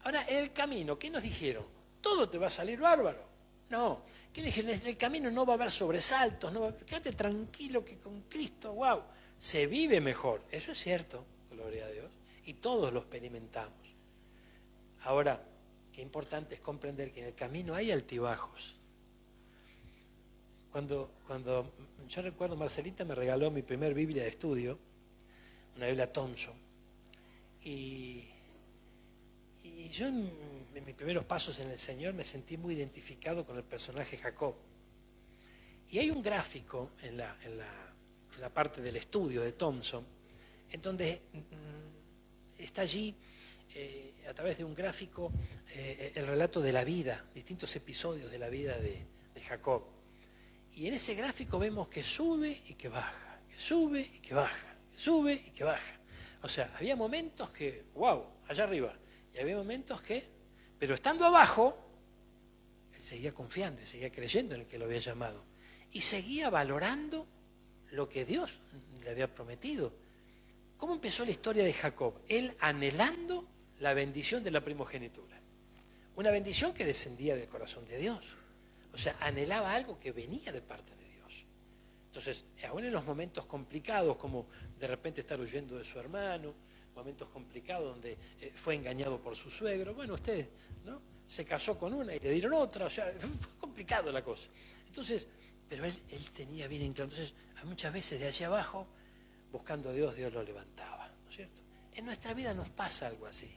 Ahora, en el camino, ¿qué nos dijeron? Todo te va a salir bárbaro. No. ¿Qué dijeron? En el camino no va a haber sobresaltos. Quédate tranquilo que con Cristo, wow, se vive mejor. Eso es cierto, gloria a Dios. Y todos lo experimentamos. Ahora, qué importante es comprender que en el camino hay altibajos. Cuando yo recuerdo, Marcelita me regaló mi primer Biblia de estudio, una Biblia Thompson, y yo en mis primeros pasos en el Señor me sentí muy identificado con el personaje Jacob. Y hay un gráfico en la parte del estudio de Thompson, en donde está allí, a través de un gráfico, el relato de la vida, distintos episodios de la vida de Jacob. Y en ese gráfico vemos que sube y que baja, que sube y que baja, que sube y que baja. O sea, había momentos que, wow, allá arriba, y había momentos que, pero estando abajo, él seguía confiando y seguía creyendo en el que lo había llamado. Y seguía valorando lo que Dios le había prometido. ¿Cómo empezó la historia de Jacob? Él anhelando la bendición de la primogenitura. Una bendición que descendía del corazón de Dios. O sea, anhelaba algo que venía de parte de Dios. Entonces, aún en los momentos complicados, como de repente estar huyendo de su hermano, momentos complicados donde fue engañado por su suegro, bueno, usted, ¿no? Se casó con una y le dieron otra, o sea, fue complicado la cosa. Entonces, pero él tenía bien en claro. Entonces, muchas veces de allá abajo, buscando a Dios, Dios lo levantaba, ¿no es cierto? En nuestra vida nos pasa algo así.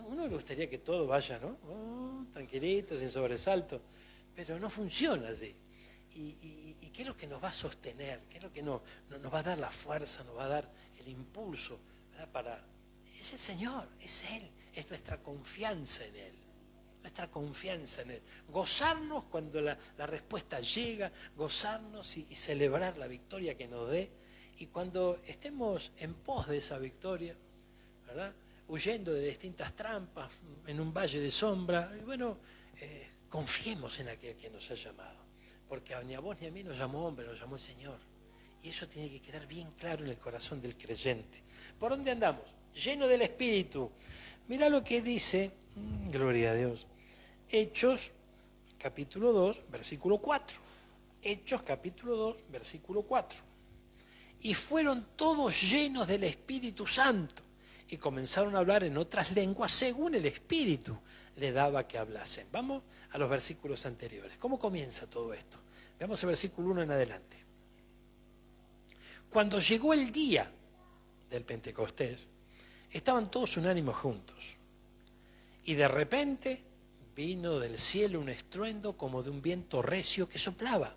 Uno le gustaría que todo vaya, ¿no? Tranquilito, sin sobresalto, pero no funciona así. ¿Y qué es lo que nos va a sostener? ¿Qué es lo que nos va a dar la fuerza, nos va a dar el impulso, ¿verdad? Es el Señor, es Él, es nuestra confianza en Él. Nuestra confianza en Él. Gozarnos cuando la respuesta llega, gozarnos y celebrar la victoria que nos dé. Y cuando estemos en pos de esa victoria, ¿verdad? Huyendo de distintas trampas, en un valle de sombra, y bueno, confiemos en aquel que nos ha llamado. Porque ni a vos ni a mí nos llamó hombre, nos llamó el Señor. Y eso tiene que quedar bien claro en el corazón del creyente. ¿Por dónde andamos? Lleno del Espíritu. Mirá lo que dice, gloria a Dios, Hechos, capítulo 2, versículo 4. Hechos, capítulo 2, versículo 4. Y fueron todos llenos del Espíritu Santo y comenzaron a hablar en otras lenguas según el Espíritu le daba que hablasen. Vamos a los versículos anteriores. ¿Cómo comienza todo esto? Veamos el versículo 1 en adelante. Cuando llegó el día del Pentecostés, estaban todos unánimes juntos. Y de repente vino del cielo un estruendo como de un viento recio que soplaba,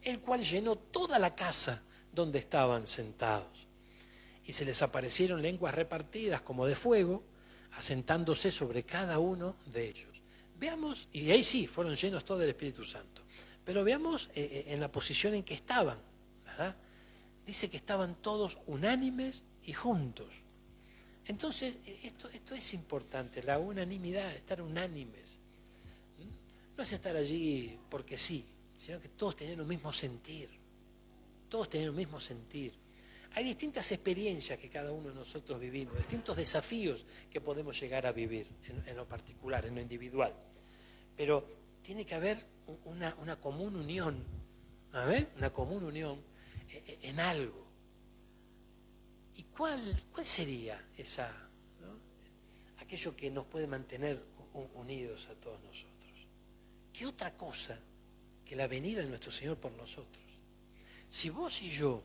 el cual llenó toda la casa donde estaban sentados. Y se les aparecieron lenguas repartidas como de fuego, asentándose sobre cada uno de ellos. Veamos, y ahí sí, fueron llenos todos del Espíritu Santo. Pero veamos en la posición en que estaban, ¿verdad? Dice que estaban todos unánimes y juntos. Entonces, esto es importante, la unanimidad, estar unánimes. No es estar allí porque sí, sino que todos tenían el mismo sentir. Todos tenían el mismo sentir. Hay distintas experiencias que cada uno de nosotros vivimos, distintos desafíos que podemos llegar a vivir en lo particular, en lo individual. Pero tiene que haber una común unión, ¿sabes? Una común unión en algo. ¿Y cuál sería esa, ¿no? Aquello que nos puede mantener unidos a todos nosotros? ¿Qué otra cosa que la venida de nuestro Señor por nosotros? Si vos y yo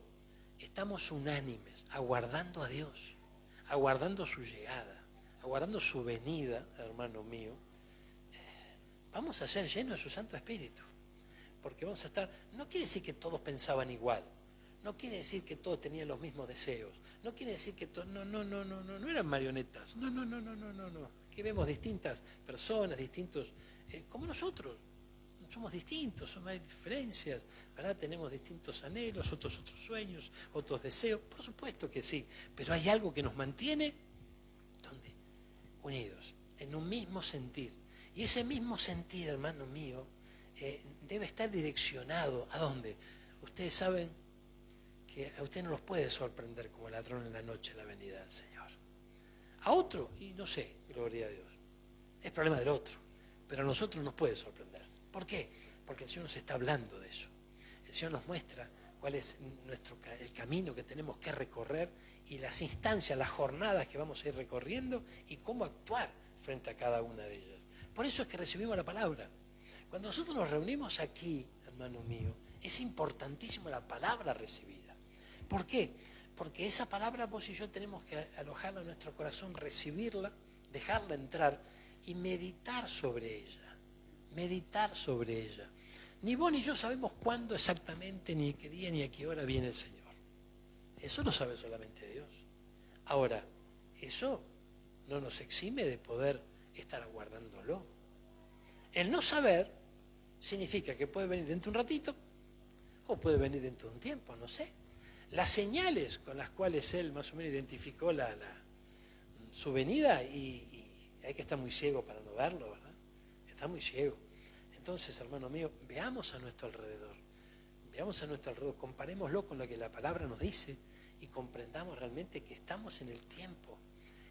estamos unánimes, aguardando a Dios, aguardando su llegada, aguardando su venida, hermano mío, vamos a ser llenos de su Santo Espíritu. Porque vamos a estar, no quiere decir que todos pensaban igual, no quiere decir que todos tenían los mismos deseos, no quiere decir que todos, no eran marionetas, no. Aquí vemos distintas personas, distintos, como nosotros. Somos distintos, hay diferencias, ¿verdad? Tenemos distintos anhelos, otros sueños, otros deseos, por supuesto que sí, pero hay algo que nos mantiene, ¿dónde? Unidos, en un mismo sentir. Y ese mismo sentir, hermano mío, debe estar direccionado, ¿a dónde? Ustedes saben que a usted no los puede sorprender como ladrón en la noche la venida del Señor. A otro, y no sé, gloria a Dios, es problema del otro, pero a nosotros nos puede sorprender. ¿Por qué? Porque el Señor nos está hablando de eso. El Señor nos muestra cuál es el camino que tenemos que recorrer y las instancias, las jornadas que vamos a ir recorriendo y cómo actuar frente a cada una de ellas. Por eso es que recibimos la palabra. Cuando nosotros nos reunimos aquí, hermano mío, es importantísimo la palabra recibida. ¿Por qué? Porque esa palabra vos y yo tenemos que alojarla en nuestro corazón, recibirla, dejarla entrar y meditar sobre ella. Meditar sobre ella. Ni vos ni yo sabemos cuándo exactamente, ni qué día, ni a qué hora viene el Señor. Eso lo sabe solamente Dios. Ahora, eso no nos exime de poder estar aguardándolo. El no saber significa que puede venir dentro de un ratito o puede venir dentro de un tiempo, no sé. Las señales con las cuales él más o menos identificó su venida y hay que estar muy ciego para no verlo, ¿verdad? Está muy ciego. Entonces, hermano mío, veamos a nuestro alrededor, comparémoslo con lo que la palabra nos dice y comprendamos realmente que estamos en el tiempo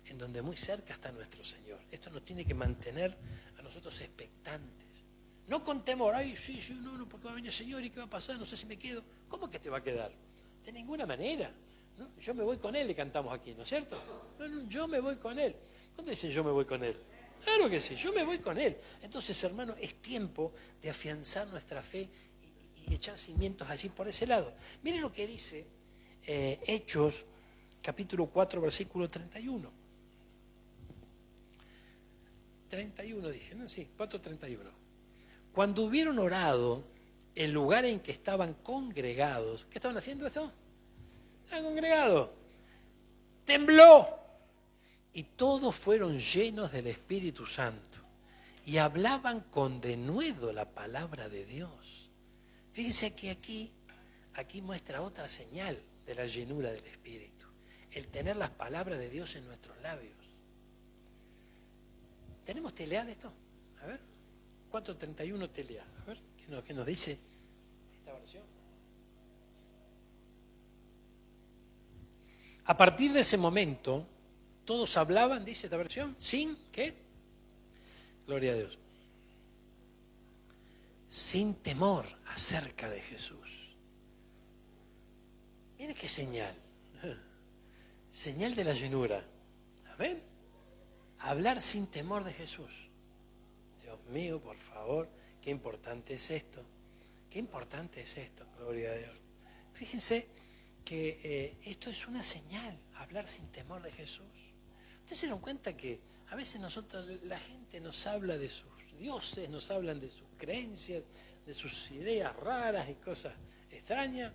en donde muy cerca está nuestro Señor. Esto nos tiene que mantener a nosotros expectantes. No con temor, ay, sí, no, porque va a venir el Señor y qué va a pasar, no sé si me quedo. ¿Cómo que te va a quedar? De ninguna manera. ¿No? Yo me voy con Él, le cantamos aquí, ¿no es cierto? No, yo me voy con Él. ¿Cuándo dicen yo me voy con Él? Claro que sí, yo me voy con Él. Entonces, hermano, es tiempo de afianzar nuestra fe y echar cimientos allí por ese lado. Miren lo que dice Hechos, capítulo 4, versículo 31. 31 dije, ¿no? Sí, 4:31. Cuando hubieron orado, el lugar en que estaban congregados, ¿qué estaban haciendo esto? Estaban congregados. Tembló. Y todos fueron llenos del Espíritu Santo y hablaban con denuedo la palabra de Dios. Fíjense que aquí muestra otra señal de la llenura del Espíritu, el tener las palabras de Dios en nuestros labios. ¿Tenemos telea de esto? A ver, 4:31 telea. A ver, ¿qué nos dice esta versión? A partir de ese momento, todos hablaban, dice esta versión, sin, ¿qué? Gloria a Dios. sin temor acerca de Jesús. Mire qué señal. Señal de la llenura. Amén. Hablar sin temor de Jesús. Dios mío, por favor, qué importante es esto. Qué importante es esto, gloria a Dios. Fíjense que esto es una señal, hablar sin temor de Jesús. ¿Ustedes se dan cuenta que a veces la gente nos habla de sus dioses, nos hablan de sus creencias, de sus ideas raras y cosas extrañas?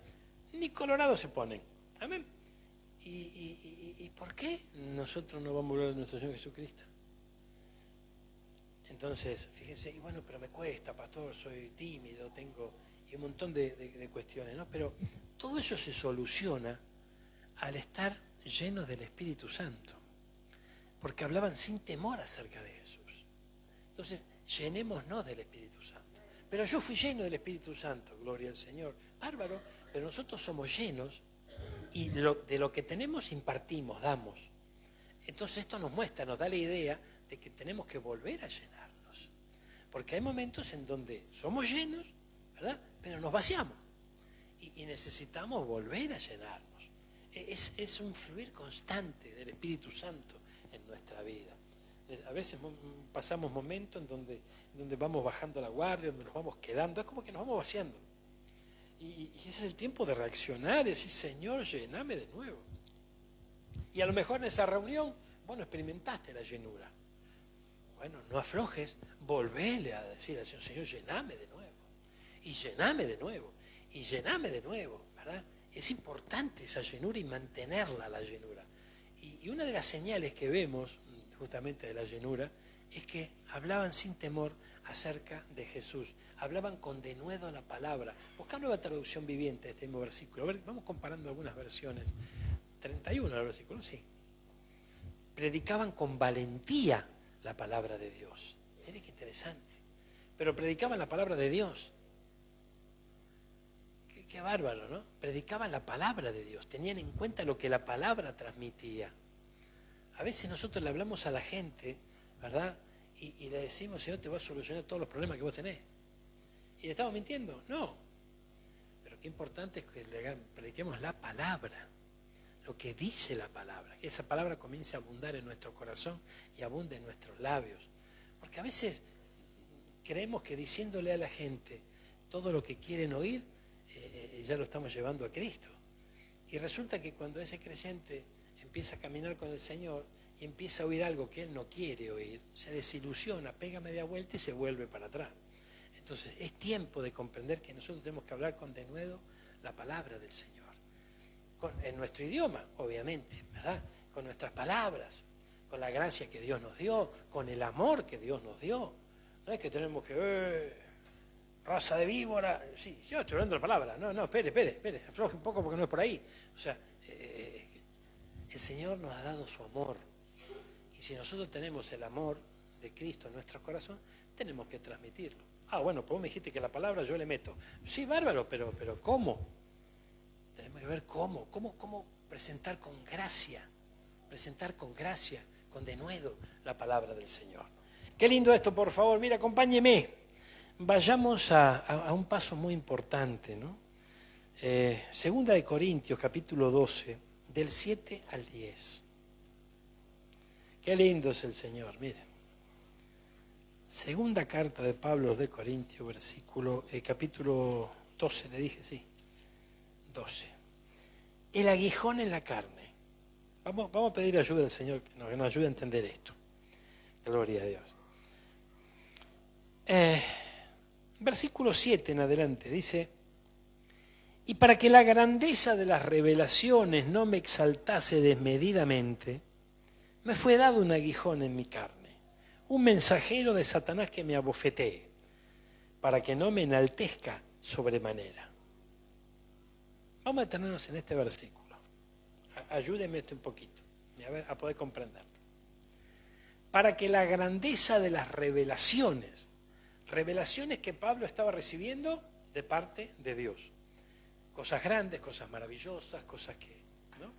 Ni colorados se ponen. Amén. ¿Y por qué nosotros no vamos a hablar de nuestro Señor Jesucristo? Entonces, fíjense, y bueno, pero me cuesta, pastor, soy tímido, tengo y un montón de cuestiones, ¿no? Pero todo eso se soluciona al estar llenos del Espíritu Santo, porque hablaban sin temor acerca de Jesús. Entonces, llenémonos del Espíritu Santo. Pero yo fui lleno del Espíritu Santo, gloria al Señor. Bárbaro, pero nosotros somos llenos y de lo que tenemos impartimos, damos. Entonces esto nos muestra, nos da la idea de que tenemos que volver a llenarnos. Porque hay momentos en donde somos llenos, ¿verdad? Pero nos vaciamos. Y necesitamos volver a llenarnos. Es un fluir constante del Espíritu Santo en nuestra vida. A veces pasamos momentos en donde vamos bajando la guardia, donde nos vamos quedando, es como que nos vamos vaciando. Y ese es el tiempo de reaccionar y decir, Señor, llename de nuevo. Y a lo mejor en esa reunión, bueno, experimentaste la llenura. Bueno, no aflojes, volvele a decir al Señor, Señor, llename de nuevo. Y llename de nuevo. Y llename de nuevo, ¿verdad? Es importante esa llenura y mantenerla, la llenura. Y una de las señales que vemos, justamente de la llenura, es que hablaban sin temor acerca de Jesús. Hablaban con denuedo la palabra. Busca nueva traducción viviente de este mismo versículo. A ver, vamos comparando algunas versiones. 31 el versículo, sí. Predicaban con valentía la palabra de Dios. Mire qué interesante. Pero predicaban la palabra de Dios. Qué bárbaro, ¿no? Predicaban la palabra de Dios. Tenían en cuenta lo que la palabra transmitía. A veces nosotros le hablamos a la gente, ¿verdad? Y le decimos, Señor, te va a solucionar todos los problemas que vos tenés. ¿Y le estamos mintiendo? No. Pero qué importante es que le prediquemos la palabra, lo que dice la palabra, que esa palabra comience a abundar en nuestro corazón y abunde en nuestros labios. Porque a veces creemos que diciéndole a la gente todo lo que quieren oír, ya lo estamos llevando a Cristo. Y resulta que cuando ese creyente empieza a caminar con el Señor y empieza a oír algo que él no quiere oír, se desilusiona, pega media vuelta y se vuelve para atrás. Entonces es tiempo de comprender que nosotros tenemos que hablar con denuedo la palabra del Señor. En nuestro idioma, obviamente, ¿verdad? Con nuestras palabras, con la gracia que Dios nos dio, con el amor que Dios nos dio. No es que tenemos que, raza de víbora, sí, yo estoy hablando de la palabra, no, espere, afloje un poco porque no es por ahí. O sea, el Señor nos ha dado su amor. Y si nosotros tenemos el amor de Cristo en nuestro corazón, tenemos que transmitirlo. Ah, bueno, pues vos me dijiste que la palabra yo le meto. Sí, bárbaro, pero ¿cómo? Tenemos que ver cómo presentar con gracia, con denuedo la palabra del Señor. Qué lindo esto, por favor, mira, acompáñeme. Vayamos a un paso muy importante, ¿no? Segunda de Corintios, capítulo 12, del 7 al 10. Qué lindo es el Señor, miren. Segunda carta de Pablo de Corintios, capítulo 12, le dije, sí, 12. El aguijón en la carne. Vamos a pedir ayuda al Señor que nos ayude a entender esto. Gloria a Dios. Versículo 7 en adelante dice: y para que la grandeza de las revelaciones no me exaltase desmedidamente, me fue dado un aguijón en mi carne, un mensajero de Satanás que me abofetee, para que no me enaltezca sobremanera. Vamos a detenernos en este versículo. Ayúdeme esto un poquito, a poder comprenderlo. Para que la grandeza de las revelaciones que Pablo estaba recibiendo de parte de Dios, cosas grandes, cosas maravillosas, cosas que, ¿no?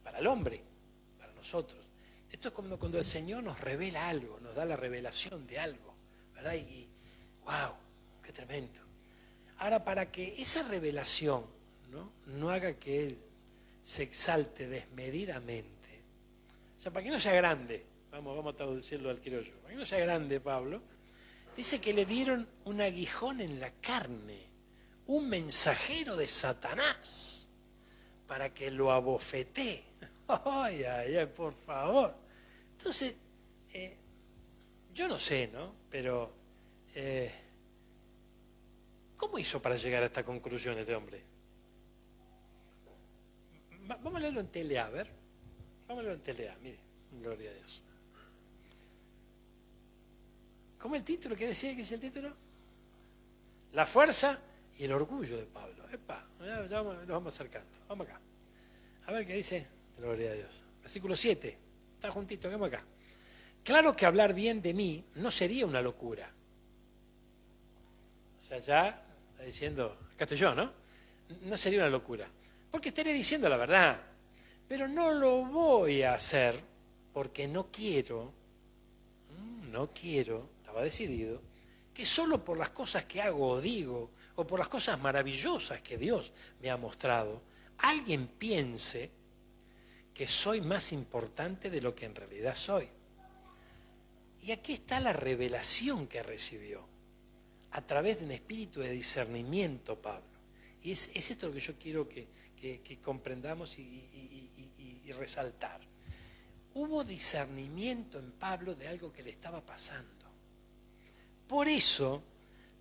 Para el hombre, para nosotros. Esto es como cuando el Señor nos revela algo, nos da la revelación de algo, ¿verdad? Y wow, qué tremendo. Ahora, para que esa revelación no haga que él se exalte desmedidamente, o sea, para que no sea grande, vamos a traducirlo al criollo, para que no sea grande Pablo, dice que le dieron un aguijón en la carne, un mensajero de Satanás, para que lo abofetee. Ay, ay, ay, por favor. Entonces, yo no sé, ¿no? Pero, ¿cómo hizo para llegar a esta conclusión este hombre? Vamos a leerlo en TLA, a ver. Vamos a leerlo en TLA, mire, gloria a Dios. ¿Cómo el título? ¿Qué decía que es el título? La fuerza y el orgullo de Pablo. Epa, ya nos vamos acercando. Vamos acá. A ver qué dice. Gloria a Dios. Versículo 7. Está juntito, vamos acá. Claro que hablar bien de mí no sería una locura. O sea, ya está diciendo, acá estoy yo, ¿no? No sería una locura. Porque estaré diciendo la verdad. Pero no lo voy a hacer porque no quiero, estaba decidido, que solo por las cosas que hago o digo, o por las cosas maravillosas que Dios me ha mostrado, alguien piense que soy más importante de lo que en realidad soy. Y aquí está la revelación que recibió, a través de un espíritu de discernimiento, Pablo. Y es esto lo que yo quiero que comprendamos y resaltar. Hubo discernimiento en Pablo de algo que le estaba pasando. Por eso,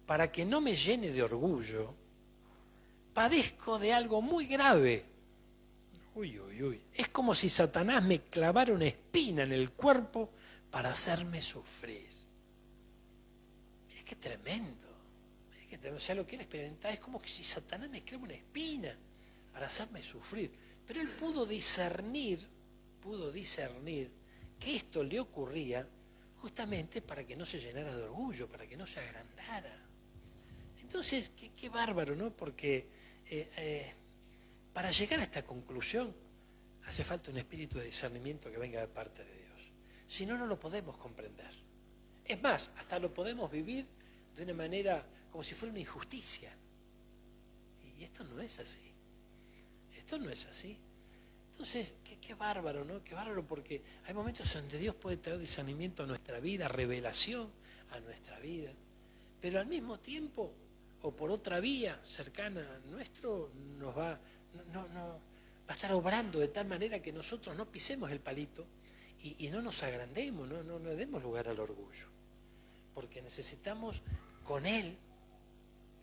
para que no me llene de orgullo, padezco de algo muy grave. Uy, uy, uy. Es como si Satanás me clavara una espina en el cuerpo para hacerme sufrir. Mira qué tremendo. Mira qué tremendo. O sea, lo que él experimentaba es como que si Satanás me clava una espina para hacerme sufrir. Pero él pudo discernir que esto le ocurría justamente para que no se llenara de orgullo, para que no se agrandara. Entonces, qué bárbaro, ¿no? Porque para llegar a esta conclusión hace falta un espíritu de discernimiento que venga de parte de Dios. Si no, no lo podemos comprender. Es más, hasta lo podemos vivir de una manera como si fuera una injusticia. Y esto no es así. Esto no es así. Entonces, qué bárbaro, ¿no? Qué bárbaro, porque hay momentos donde Dios puede traer discernimiento a nuestra vida, revelación a nuestra vida. Pero al mismo tiempo, o por otra vía cercana a nuestro, nos va a estar obrando de tal manera que nosotros no pisemos el palito y no nos agrandemos, no demos lugar al orgullo. Porque necesitamos con Él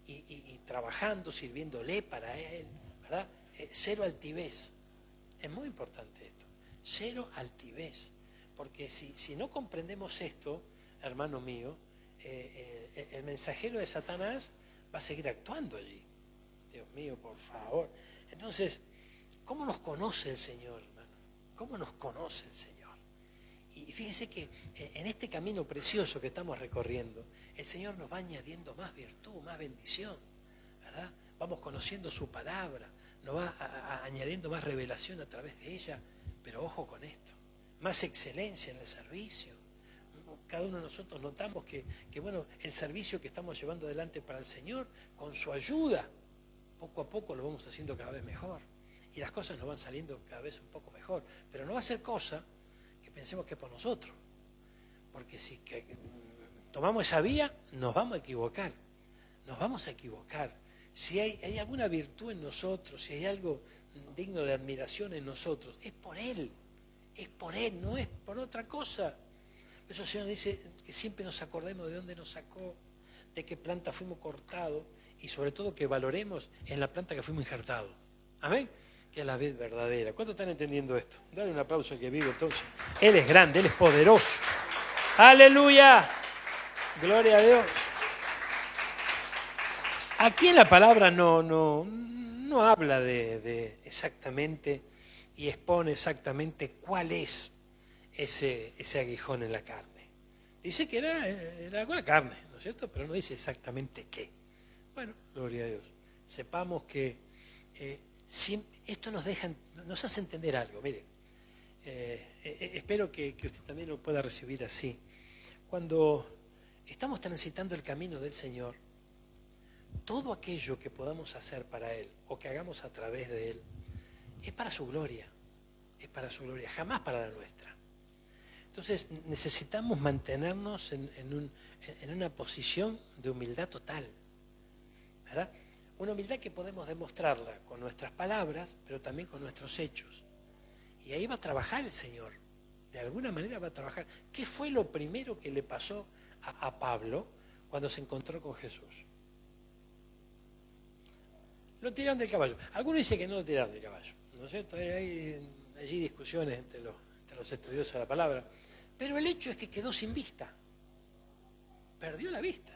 y trabajando, sirviéndole para Él, ¿verdad? Cero altivez. Es muy importante esto. Cero altivez. Porque si no comprendemos esto, hermano mío, el mensajero de Satanás va a seguir actuando allí. Dios mío, por favor. Entonces, ¿cómo nos conoce el Señor, hermano? ¿Cómo nos conoce el Señor? Y fíjense que en este camino precioso que estamos recorriendo, el Señor nos va añadiendo más virtud, más bendición, ¿verdad? Vamos conociendo su palabra, nos va añadiendo más revelación a través de ella, pero ojo con esto, más excelencia en el servicio. Cada uno de nosotros notamos que bueno, el servicio que estamos llevando adelante para el Señor, con su ayuda, poco a poco lo vamos haciendo cada vez mejor. Y las cosas nos van saliendo cada vez un poco mejor. Pero no va a ser cosa que pensemos que es por nosotros. Porque si tomamos esa vía, nos vamos a equivocar. Nos vamos a equivocar. Si hay alguna virtud en nosotros, si hay algo digno de admiración en nosotros, es por Él. Es por Él, no es por otra cosa. Por eso el Señor dice que siempre nos acordemos de dónde nos sacó, de qué planta fuimos cortados y sobre todo que valoremos en la planta que fuimos injertados. Amén. Que es la vid verdadera. ¿Cuántos están entendiendo esto? Dale un aplauso al que vive entonces. Él es grande, Él es poderoso. ¡Aleluya! Gloria a Dios. Aquí en la palabra no habla de exactamente y expone exactamente cuál es ese aguijón en la carne. Dice que era con la carne, ¿no es cierto? Pero no dice exactamente qué. Bueno, gloria a Dios. Sepamos que esto nos hace entender algo. Mire, espero que usted también lo pueda recibir así. Cuando estamos transitando el camino del Señor, todo aquello que podamos hacer para Él o que hagamos a través de Él es para su gloria, jamás para la nuestra. Entonces necesitamos mantenernos en una posición de humildad total, ¿verdad? Una humildad que podemos demostrarla con nuestras palabras, pero también con nuestros hechos. Y ahí va a trabajar el Señor, de alguna manera va a trabajar. ¿Qué fue lo primero que le pasó a Pablo cuando se encontró con Jesús? Lo tiraron del caballo. Algunos dicen que no lo tiraron del caballo, ¿no es cierto? Hay allí discusiones entre los estudiosos de la palabra. Pero el hecho es que quedó sin vista. Perdió la vista.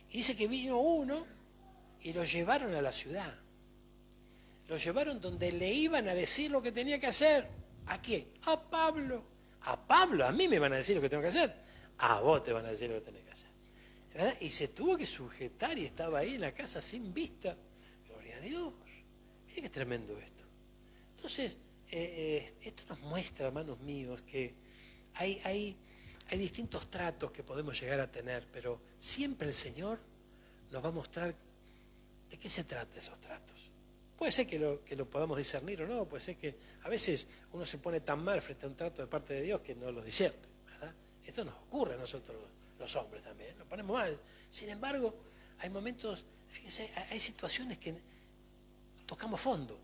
Y dice que vino uno y lo llevaron a la ciudad. Lo llevaron donde le iban a decir lo que tenía que hacer. ¿A quién? A Pablo. A Pablo, a mí me van a decir lo que tengo que hacer. A vos te van a decir lo que tenés que hacer. ¿Verdad? Y se tuvo que sujetar y estaba ahí en la casa sin vista. Gloria a Dios. Mire qué tremendo esto. Entonces, esto nos muestra, hermanos míos, que hay distintos tratos que podemos llegar a tener, pero siempre el Señor nos va a mostrar de qué se trata esos tratos. Puede ser que lo podamos discernir o no, puede ser que a veces uno se pone tan mal frente a un trato de parte de Dios que no lo discierne, ¿verdad? Esto nos ocurre a nosotros los hombres también, nos ponemos mal. Sin embargo, hay momentos, fíjense, hay situaciones que tocamos fondo.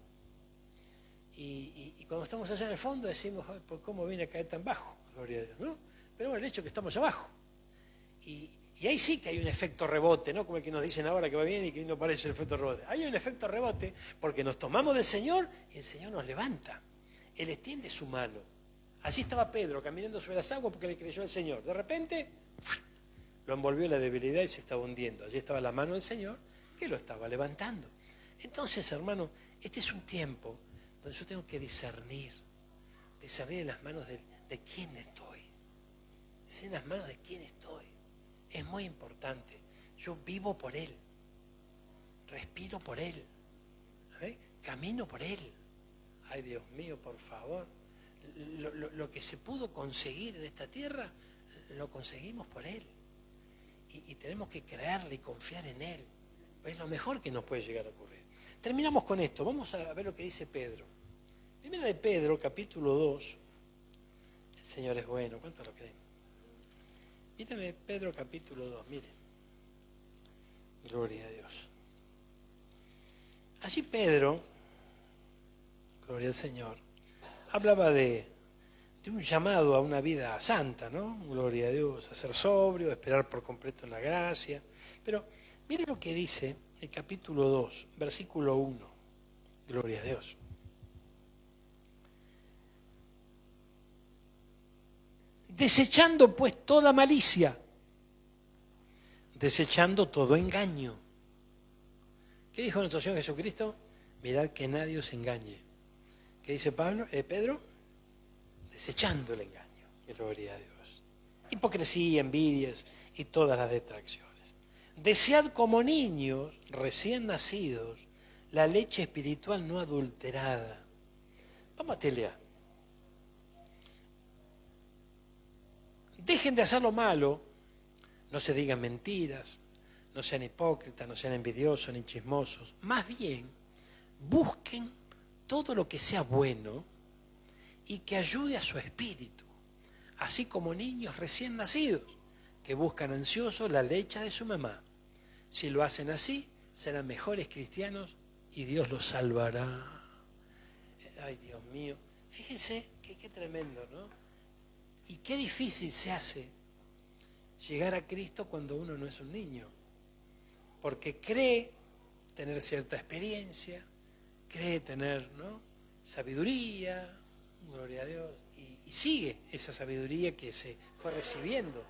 Y cuando estamos allá en el fondo decimos, ¿por cómo viene a caer tan bajo? Gloria a Dios, ¿no? Pero bueno, el hecho es que estamos abajo. Y ahí sí que hay un efecto rebote, ¿no? Como el que nos dicen ahora que va bien y que no parece el efecto rebote. Hay un efecto rebote porque nos tomamos del Señor y el Señor nos levanta. Él extiende su mano. Allí estaba Pedro caminando sobre las aguas porque le creyó al Señor. De repente lo envolvió la debilidad y se estaba hundiendo. Allí estaba la mano del Señor que lo estaba levantando. Entonces, hermano, este es un tiempo donde yo tengo que discernir en las manos de quién estoy. Discernir en las manos de quién estoy. Es muy importante. Yo vivo por Él. Respiro por Él. Camino por Él. Ay, Dios mío, por favor. Lo que se pudo conseguir en esta tierra, lo conseguimos por Él. Y tenemos que creerle y confiar en Él. Es lo mejor que nos puede llegar a ocurrir. Terminamos con esto. Vamos a ver lo que dice Pedro. Primera de Pedro, capítulo 2. El Señor es bueno. ¿Cuántos lo creen? Mírame Pedro, capítulo 2. Mire. Gloria a Dios. Allí Pedro, gloria al Señor, hablaba de un llamado a una vida santa, ¿no? Gloria a Dios, a ser sobrio, a esperar por completo en la gracia. Pero mire lo que dice el capítulo 2, versículo 1. Gloria a Dios. Desechando pues toda malicia, desechando todo engaño. ¿Qué dijo nuestro Señor Jesucristo? Mirad que nadie os engañe. ¿Qué dice Pedro? Desechando el engaño. Gloria a Dios. Hipocresía, envidias y todas las distracciones. Desead como niños recién nacidos la leche espiritual no adulterada. Vamos a telear. Dejen de hacer lo malo, no se digan mentiras, no sean hipócritas, no sean envidiosos ni chismosos. Más bien, busquen todo lo que sea bueno y que ayude a su espíritu, así como niños recién nacidos que buscan ansiosos la leche de su mamá. Si lo hacen así, serán mejores cristianos y Dios los salvará. Ay, Dios mío, fíjense qué tremendo, ¿no? Y qué difícil se hace llegar a Cristo cuando uno no es un niño, porque cree tener cierta experiencia, cree tener, ¿no?, sabiduría, gloria a Dios, y sigue esa sabiduría que se fue recibiendo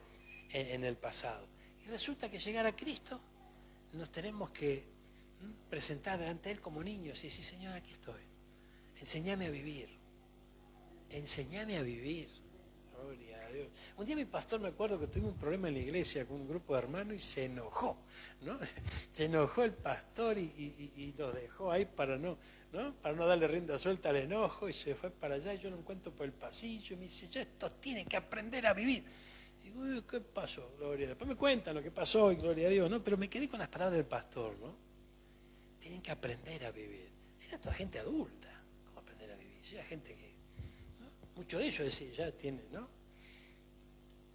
en el pasado. Y resulta que llegar a Cristo nos tenemos que presentar delante de Él como niños y decir, Señor, aquí estoy, enséñame a vivir, enséñame a vivir. Gloria a Dios. Un día mi pastor, me acuerdo que tuvimos un problema en la iglesia con un grupo de hermanos y se enojó, ¿no? Se enojó el pastor y lo dejó ahí para no darle rienda suelta al enojo y se fue para allá y yo lo encuentro por el pasillo y me dice, ya estos tienen que aprender a vivir. Y Digo, ¿qué pasó? Gloria a Dios. Después me cuentan lo que pasó y gloria a Dios, ¿no? Pero me quedé con las palabras del pastor, ¿no? Tienen que aprender a vivir. Era toda gente adulta. ¿Cómo aprender a vivir? Era gente que, ¿no? Muchos de ellos decían, ya tienen, ¿no?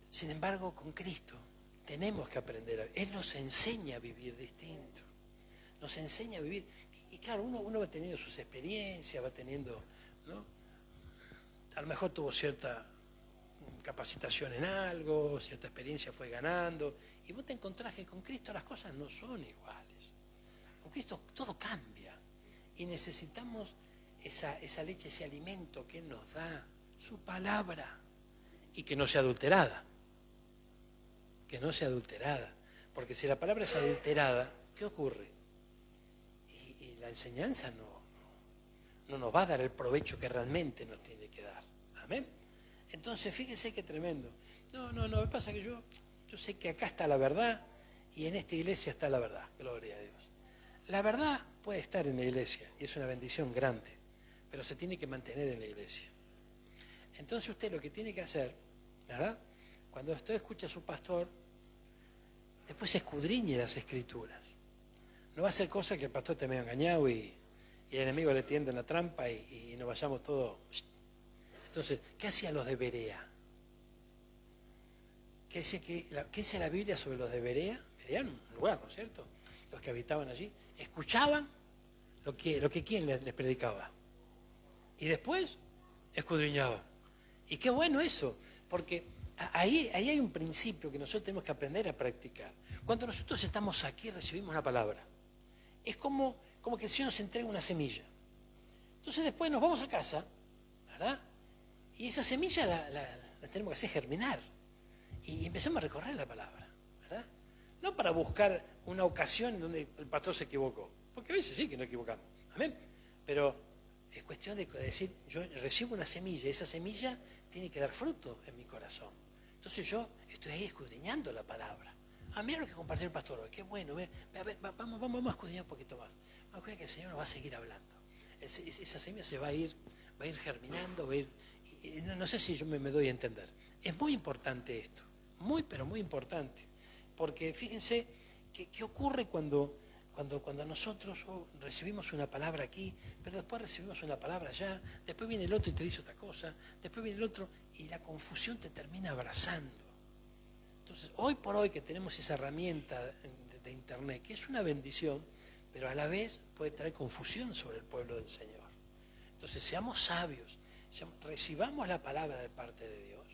Sin embargo, con Cristo tenemos que aprender a vivir. Él nos enseña a vivir distinto. Nos enseña a vivir. Y claro, uno va teniendo sus experiencias, va teniendo, ¿no? A lo mejor tuvo cierta capacitación en algo, cierta experiencia fue ganando, y vos te encontrás que con Cristo las cosas no son iguales. Con Cristo todo cambia y necesitamos esa leche, ese alimento que Él nos da, su palabra, y que no sea adulterada. Que no sea adulterada. Porque si la palabra es adulterada, ¿qué ocurre? Y la enseñanza no nos va a dar el provecho que realmente nos tiene que dar. Amén. Entonces, fíjese qué tremendo. No, me pasa que yo sé que acá está la verdad y en esta iglesia está la verdad. Gloria a Dios. La verdad puede estar en la iglesia y es una bendición grande, pero se tiene que mantener en la iglesia. Entonces usted lo que tiene que hacer, ¿verdad? Cuando usted escucha a su pastor, después escudriñe las escrituras. No va a ser cosa que el pastor te me ha engañado y el enemigo le tiende una trampa y nos vayamos todos. Entonces, ¿qué hacían los de Berea? ¿Qué dice la Biblia sobre los de Berea? Berea era un lugar, ¿no es cierto? Los que habitaban allí escuchaban lo que quien les predicaba. Y después escudriñaban. Y qué bueno eso, porque ahí hay un principio que nosotros tenemos que aprender a practicar. Cuando nosotros estamos aquí y recibimos la palabra, es como que el Señor nos entrega una semilla. Entonces después nos vamos a casa, ¿verdad? Y esa semilla la tenemos que hacer germinar. Y empezamos a recorrer la palabra, ¿verdad? No para buscar una ocasión en donde el pastor se equivocó, porque a veces sí que nos equivocamos, amén. Pero es cuestión de decir, yo recibo una semilla, y esa semilla tiene que dar fruto en mi corazón. Entonces yo estoy ahí escudriñando la palabra. Mira lo que compartió el pastor hoy, qué bueno, vamos a escudriñar un poquito más. Vamos a ver que el Señor nos va a seguir hablando. Esa semilla se va a ir germinando, no sé si yo me doy a entender. Es muy importante esto, pero muy importante, porque fíjense qué ocurre cuando nosotros recibimos una palabra aquí, pero después recibimos una palabra allá, después viene el otro y te dice otra cosa, después viene el otro y la confusión te termina abrazando. Entonces, hoy por hoy que tenemos esa herramienta de Internet, que es una bendición, pero a la vez puede traer confusión sobre el pueblo del Señor. Entonces, seamos sabios, recibamos la palabra de parte de Dios,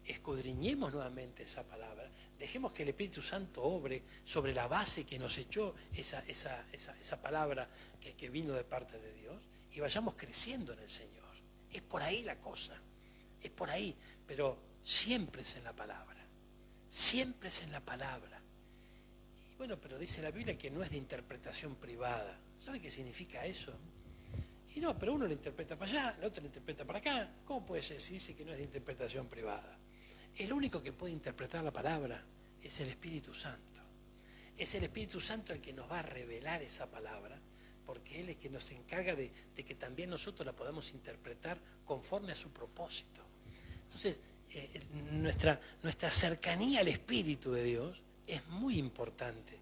escudriñemos nuevamente esa palabra, dejemos que el Espíritu Santo obre sobre la base que nos echó esa palabra que vino de parte de Dios y vayamos creciendo en el Señor. Es por ahí la cosa, es por ahí, pero siempre es en la palabra, siempre es en la palabra. Y bueno, pero dice la Biblia que no es de interpretación privada. ¿Sabe qué significa eso? Y no, pero uno lo interpreta para allá, el otro lo interpreta para acá. ¿Cómo puede ser si dice que no es de interpretación privada? El único que puede interpretar la palabra es el Espíritu Santo. Es el Espíritu Santo el que nos va a revelar esa palabra, porque Él es el que nos encarga de que también nosotros la podamos interpretar conforme a su propósito. Entonces, nuestra cercanía al Espíritu de Dios es muy importante,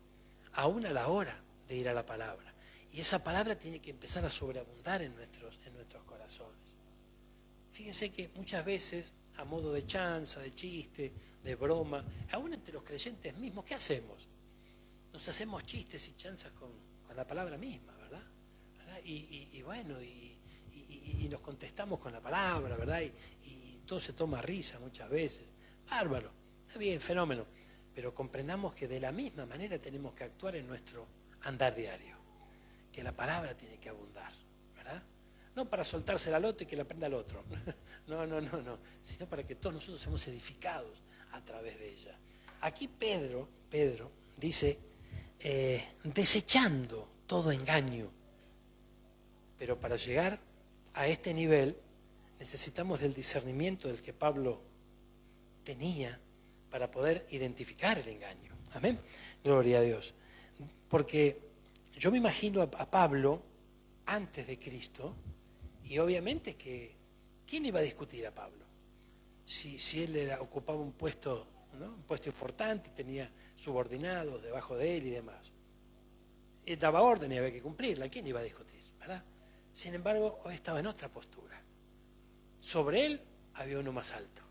aún a la hora de ir a la palabra. Y esa palabra tiene que empezar a sobreabundar en nuestros corazones. Fíjense que muchas veces, a modo de chanza, de chiste, de broma, aún entre los creyentes mismos, ¿qué hacemos? Nos hacemos chistes y chanzas con la palabra misma, ¿verdad? Y bueno, y nos contestamos con la palabra, ¿verdad? Y todo se toma risa muchas veces. Bárbaro, está bien, fenómeno. Pero comprendamos que de la misma manera tenemos que actuar en nuestro andar diario. Que la palabra tiene que abundar, ¿verdad? No para soltársela al otro y que la prenda al otro, no, sino para que todos nosotros seamos edificados a través de ella. Aquí Pedro dice, desechando todo engaño, pero para llegar a este nivel necesitamos del discernimiento del que Pablo tenía para poder identificar el engaño. Amén. Gloria a Dios. Porque yo me imagino a Pablo antes de Cristo y obviamente que ¿quién iba a discutir a Pablo? Si él ocupaba un puesto ¿no? Un puesto importante, tenía subordinados debajo de él y demás. Él daba orden y había que cumplirla. ¿Quién iba a discutir? ¿Verdad? Sin embargo, hoy estaba en otra postura. Sobre él había uno más alto.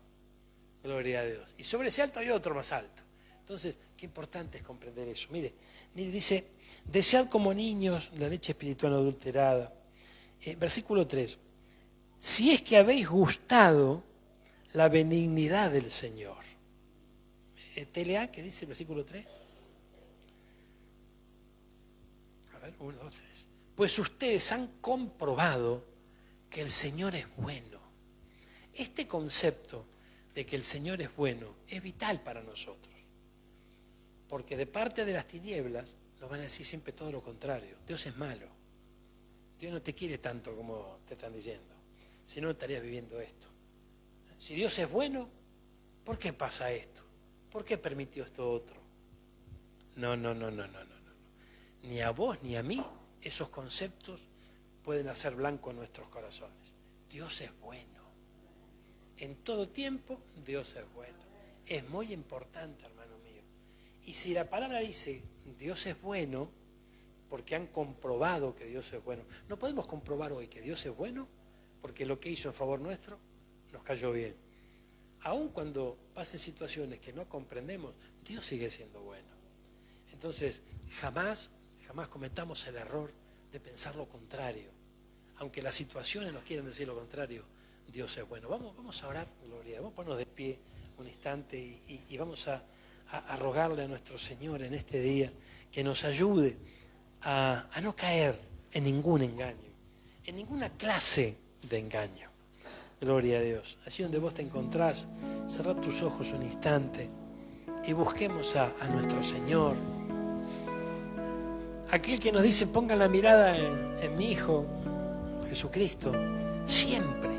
Gloria a Dios. Y sobre ese alto había otro más alto. Entonces, qué importante es comprender eso. Mire, dice, desead como niños la leche espiritual adulterada. Versículo 3. Si es que habéis gustado la benignidad del Señor. TLA, ¿qué dice el versículo 3? A ver, 1, 2, 3. Pues ustedes han comprobado que el Señor es bueno. Este concepto de que el Señor es bueno es vital para nosotros. Porque de parte de las tinieblas nos van a decir siempre todo lo contrario. Dios es malo. Dios no te quiere tanto como te están diciendo. Si no, no estarías viviendo esto. Si Dios es bueno, ¿por qué pasa esto? ¿Por qué permitió esto otro? No. Ni a vos ni a mí esos conceptos pueden hacer blanco en nuestros corazones. Dios es bueno. En todo tiempo, Dios es bueno. Es muy importante, hermano mío. Y si la palabra dice, Dios es bueno, porque han comprobado que Dios es bueno. No podemos comprobar hoy que Dios es bueno, porque lo que hizo en favor nuestro nos cayó bien. Aun cuando pasen situaciones que no comprendemos, Dios sigue siendo bueno. Entonces, jamás cometamos el error de pensar lo contrario. Aunque las situaciones nos quieran decir lo contrario, Dios es bueno. Vamos a orar, Gloria. Vamos a ponernos de pie un instante y vamos a rogarle a nuestro Señor en este día que nos ayude a no caer en ningún engaño, en ninguna clase de engaño. Gloria a Dios. Allí donde vos te encontrás, cerrá tus ojos un instante y busquemos a nuestro Señor. Aquel que nos dice, pongan la mirada en mi Hijo, Jesucristo. Siempre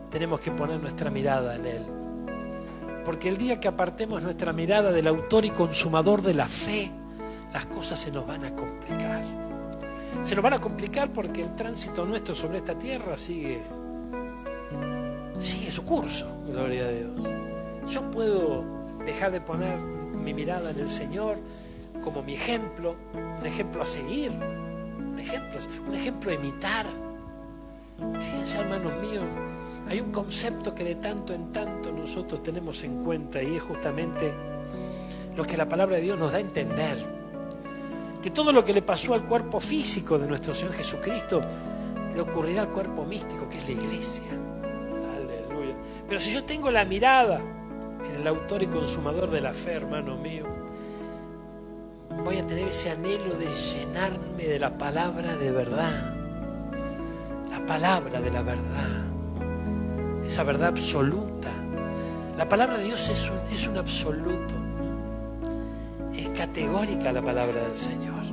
tenemos que poner nuestra mirada en Él. Porque el día que apartemos nuestra mirada del autor y consumador de la fe, las cosas se nos van a complicar. Se nos van a complicar porque el tránsito nuestro sobre esta tierra sigue su curso, gloria a Dios. Yo puedo dejar de poner mi mirada en el Señor como mi ejemplo, un ejemplo a seguir, un ejemplo a imitar. Fíjense, hermanos míos, hay un concepto que de tanto en tanto nosotros tenemos en cuenta y es justamente lo que la palabra de Dios nos da a entender. Que todo lo que le pasó al cuerpo físico de nuestro Señor Jesucristo le ocurrirá al cuerpo místico, que es la iglesia. Aleluya. Pero si yo tengo la mirada en el autor y consumador de la fe, hermano mío, voy a tener ese anhelo de llenarme de la palabra de verdad. La palabra de la verdad. Esa verdad absoluta. La palabra de Dios es un absoluto. Es categórica la palabra del Señor.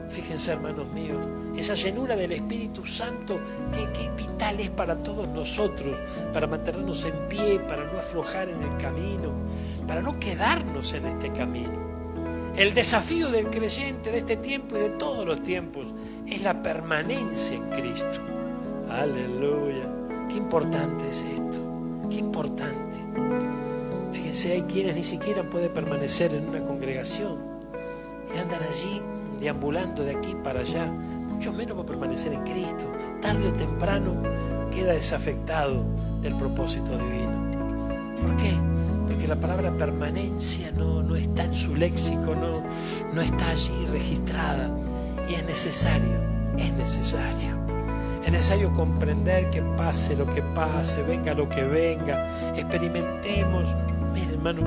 Fíjense, hermanos míos, esa llenura del Espíritu Santo que vital es para todos nosotros, para mantenernos en pie, para no aflojar en el camino, para no quedarnos en este camino. El desafío del creyente de este tiempo y de todos los tiempos es la permanencia en Cristo. Aleluya. Qué importante es esto, qué importante. Fíjense, hay quienes ni siquiera pueden permanecer en una congregación y andan allí deambulando de aquí para allá, mucho menos va a permanecer en Cristo. Tarde o temprano queda desafectado del propósito divino. ¿Por qué? Porque la palabra permanencia no está en su léxico, no está allí registrada y es necesario. Es necesario comprender que pase lo que pase, venga lo que venga, experimentemos. Mire, hermano,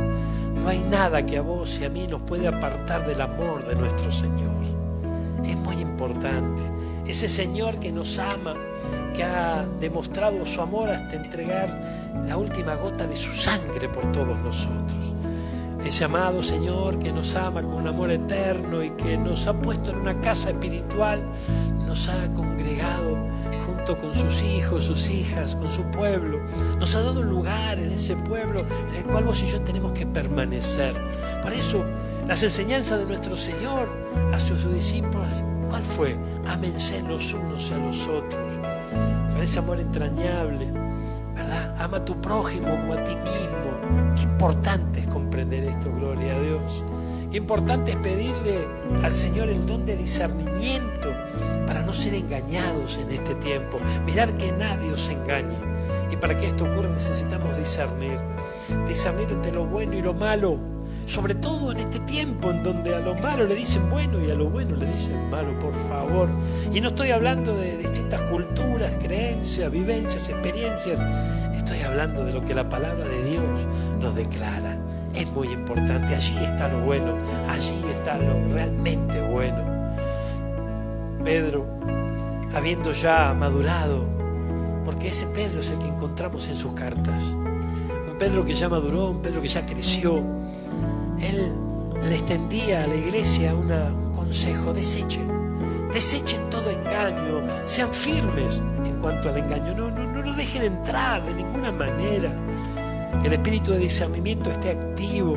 no hay nada que a vos y a mí nos puede apartar del amor de nuestro Señor. Es muy importante. Ese Señor que nos ama, que ha demostrado su amor hasta entregar la última gota de su sangre por todos nosotros. Ese amado Señor que nos ama con un amor eterno y que nos ha puesto en una casa espiritual, nos ha congregado junto con sus hijos, sus hijas, con su pueblo. Nos ha dado un lugar en ese pueblo en el cual vos y yo tenemos que permanecer. Por eso, las enseñanzas de nuestro Señor a sus discípulos, ¿cuál fue? Ámense los unos a los otros. Para ese amor entrañable, ¿verdad? Ama a tu prójimo como a ti mismo. Qué importante es comprender esto, gloria a Dios. Qué importante es pedirle al Señor el don de discernimiento para no ser engañados en este tiempo. Mirad que nadie os engañe. Y para que esto ocurra necesitamos discernir entre lo bueno y lo malo, sobre todo en este tiempo en donde a lo malo le dicen bueno y a lo bueno le dicen malo, por favor. Y no estoy hablando de distintas culturas, creencias, vivencias, experiencias. Estoy hablando de lo que la palabra de Dios nos declara. Es muy importante, allí está lo bueno, allí está lo realmente bueno. Pedro, habiendo ya madurado, porque ese Pedro es el que encontramos en sus cartas, un Pedro que ya maduró, un Pedro que ya creció, él le extendía a la iglesia un consejo: desechen todo engaño, sean firmes en cuanto al engaño, no lo dejen entrar de ninguna manera. Que el espíritu de discernimiento esté activo,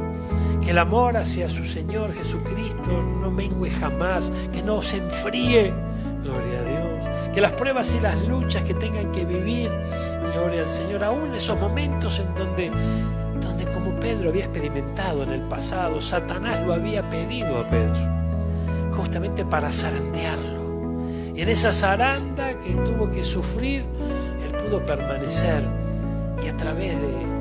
que el amor hacia su Señor Jesucristo no mengue jamás, que no se enfríe, gloria a Dios, que las pruebas y las luchas que tengan que vivir, gloria al Señor, aún en esos momentos en donde como Pedro había experimentado en el pasado, Satanás lo había pedido a Pedro, justamente para zarandearlo, y en esa zaranda que tuvo que sufrir, él pudo permanecer, y a través de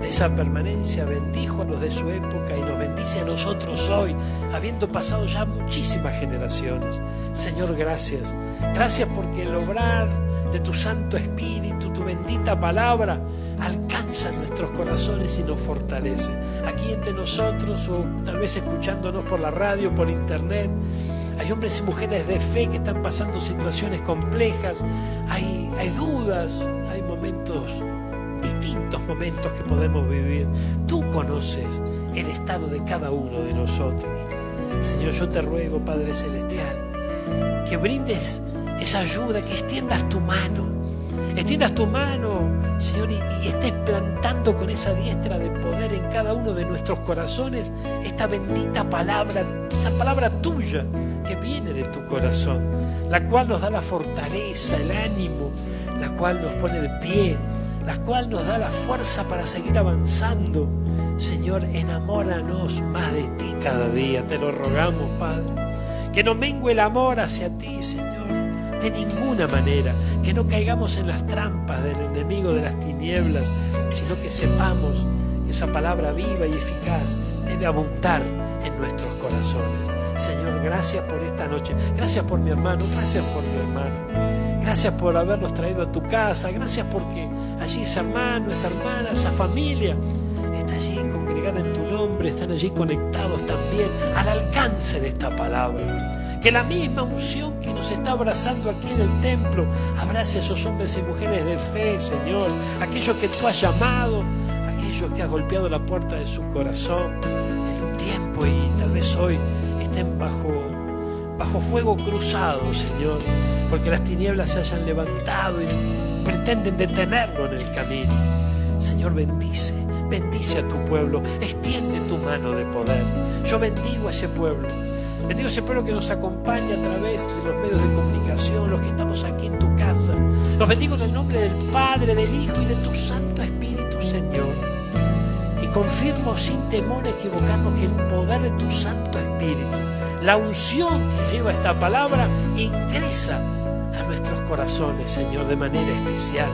esa permanencia bendijo a los de su época y nos bendice a nosotros hoy, habiendo pasado ya muchísimas generaciones. Señor, gracias. Gracias porque el obrar de tu Santo Espíritu, tu bendita palabra, alcanza nuestros corazones y nos fortalece. Aquí entre nosotros, o tal vez escuchándonos por la radio, por internet, hay hombres y mujeres de fe que están pasando situaciones complejas, hay dudas, hay distintos momentos que podemos vivir. Tú conoces el estado de cada uno de nosotros. Señor, yo te ruego, Padre Celestial, que brindes esa ayuda, que extiendas tu mano, Señor, y estés plantando con esa diestra de poder en cada uno de nuestros corazones esta bendita palabra, esa palabra tuya que viene de tu corazón, la cual nos da la fortaleza, el ánimo, la cual nos pone de pie, la cual nos da la fuerza para seguir avanzando. Señor, enamóranos más de ti cada día, te lo rogamos, Padre. Que no mengue el amor hacia ti, Señor, de ninguna manera. Que no caigamos en las trampas del enemigo de las tinieblas, sino que sepamos que esa palabra viva y eficaz debe abundar en nuestros corazones. Señor, gracias por esta noche. Gracias por mi hermano, gracias por mi hermano. Gracias por habernos traído a tu casa. Gracias porque allí ese hermano, esa hermana, esa familia está allí congregada en tu nombre. Están allí conectados también al alcance de esta palabra. Que la misma unción que nos está abrazando aquí en el templo abrace a esos hombres y mujeres de fe, Señor. Aquellos que tú has llamado, aquellos que has golpeado la puerta de su corazón en un tiempo y tal vez hoy estén bajo fuego cruzado, Señor, porque las tinieblas se hayan levantado y pretenden detenerlo en el camino. Señor, bendice a tu pueblo, extiende tu mano de poder. Yo bendigo a ese pueblo que nos acompaña a través de los medios de comunicación, los que estamos aquí en tu casa. Los bendigo en el nombre del Padre, del Hijo y de tu Santo Espíritu, Señor. Y confirmo sin temor a equivocarnos que el poder de tu Santo Espíritu, la unción que lleva esta palabra, ingresa a nuestros corazones, Señor, de manera especial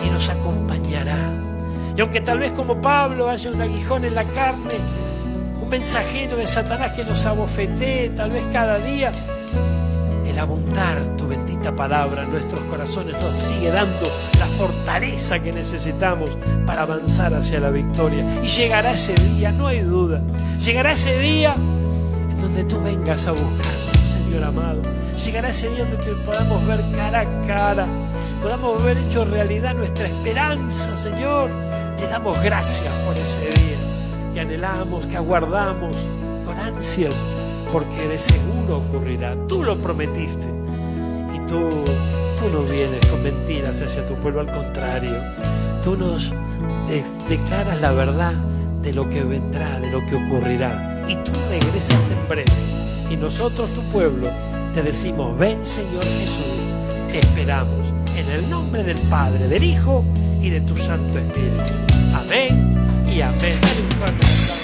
y nos acompañará. Y aunque tal vez como Pablo haya un aguijón en la carne, un mensajero de Satanás que nos abofetee tal vez cada día, el abundar tu bendita palabra en nuestros corazones nos sigue dando la fortaleza que necesitamos para avanzar hacia la victoria. Y llegará ese día, no hay duda, llegará ese día donde tú vengas a buscarnos, Señor amado. Llegará ese día donde te podamos ver cara a cara, podamos ver hecho realidad nuestra esperanza, Señor. Te damos gracias por ese día que anhelamos, que aguardamos con ansias, porque de seguro ocurrirá. Tú lo prometiste y tú no vienes con mentiras hacia tu pueblo, al contrario, tú nos declaras la verdad de lo que vendrá, de lo que ocurrirá. Y tú regresas en breve. Y nosotros, tu pueblo, te decimos: ven, Señor Jesús, te esperamos. En el nombre del Padre, del Hijo y de tu Santo Espíritu. Amén y amén. Dale un fuerte aplauso.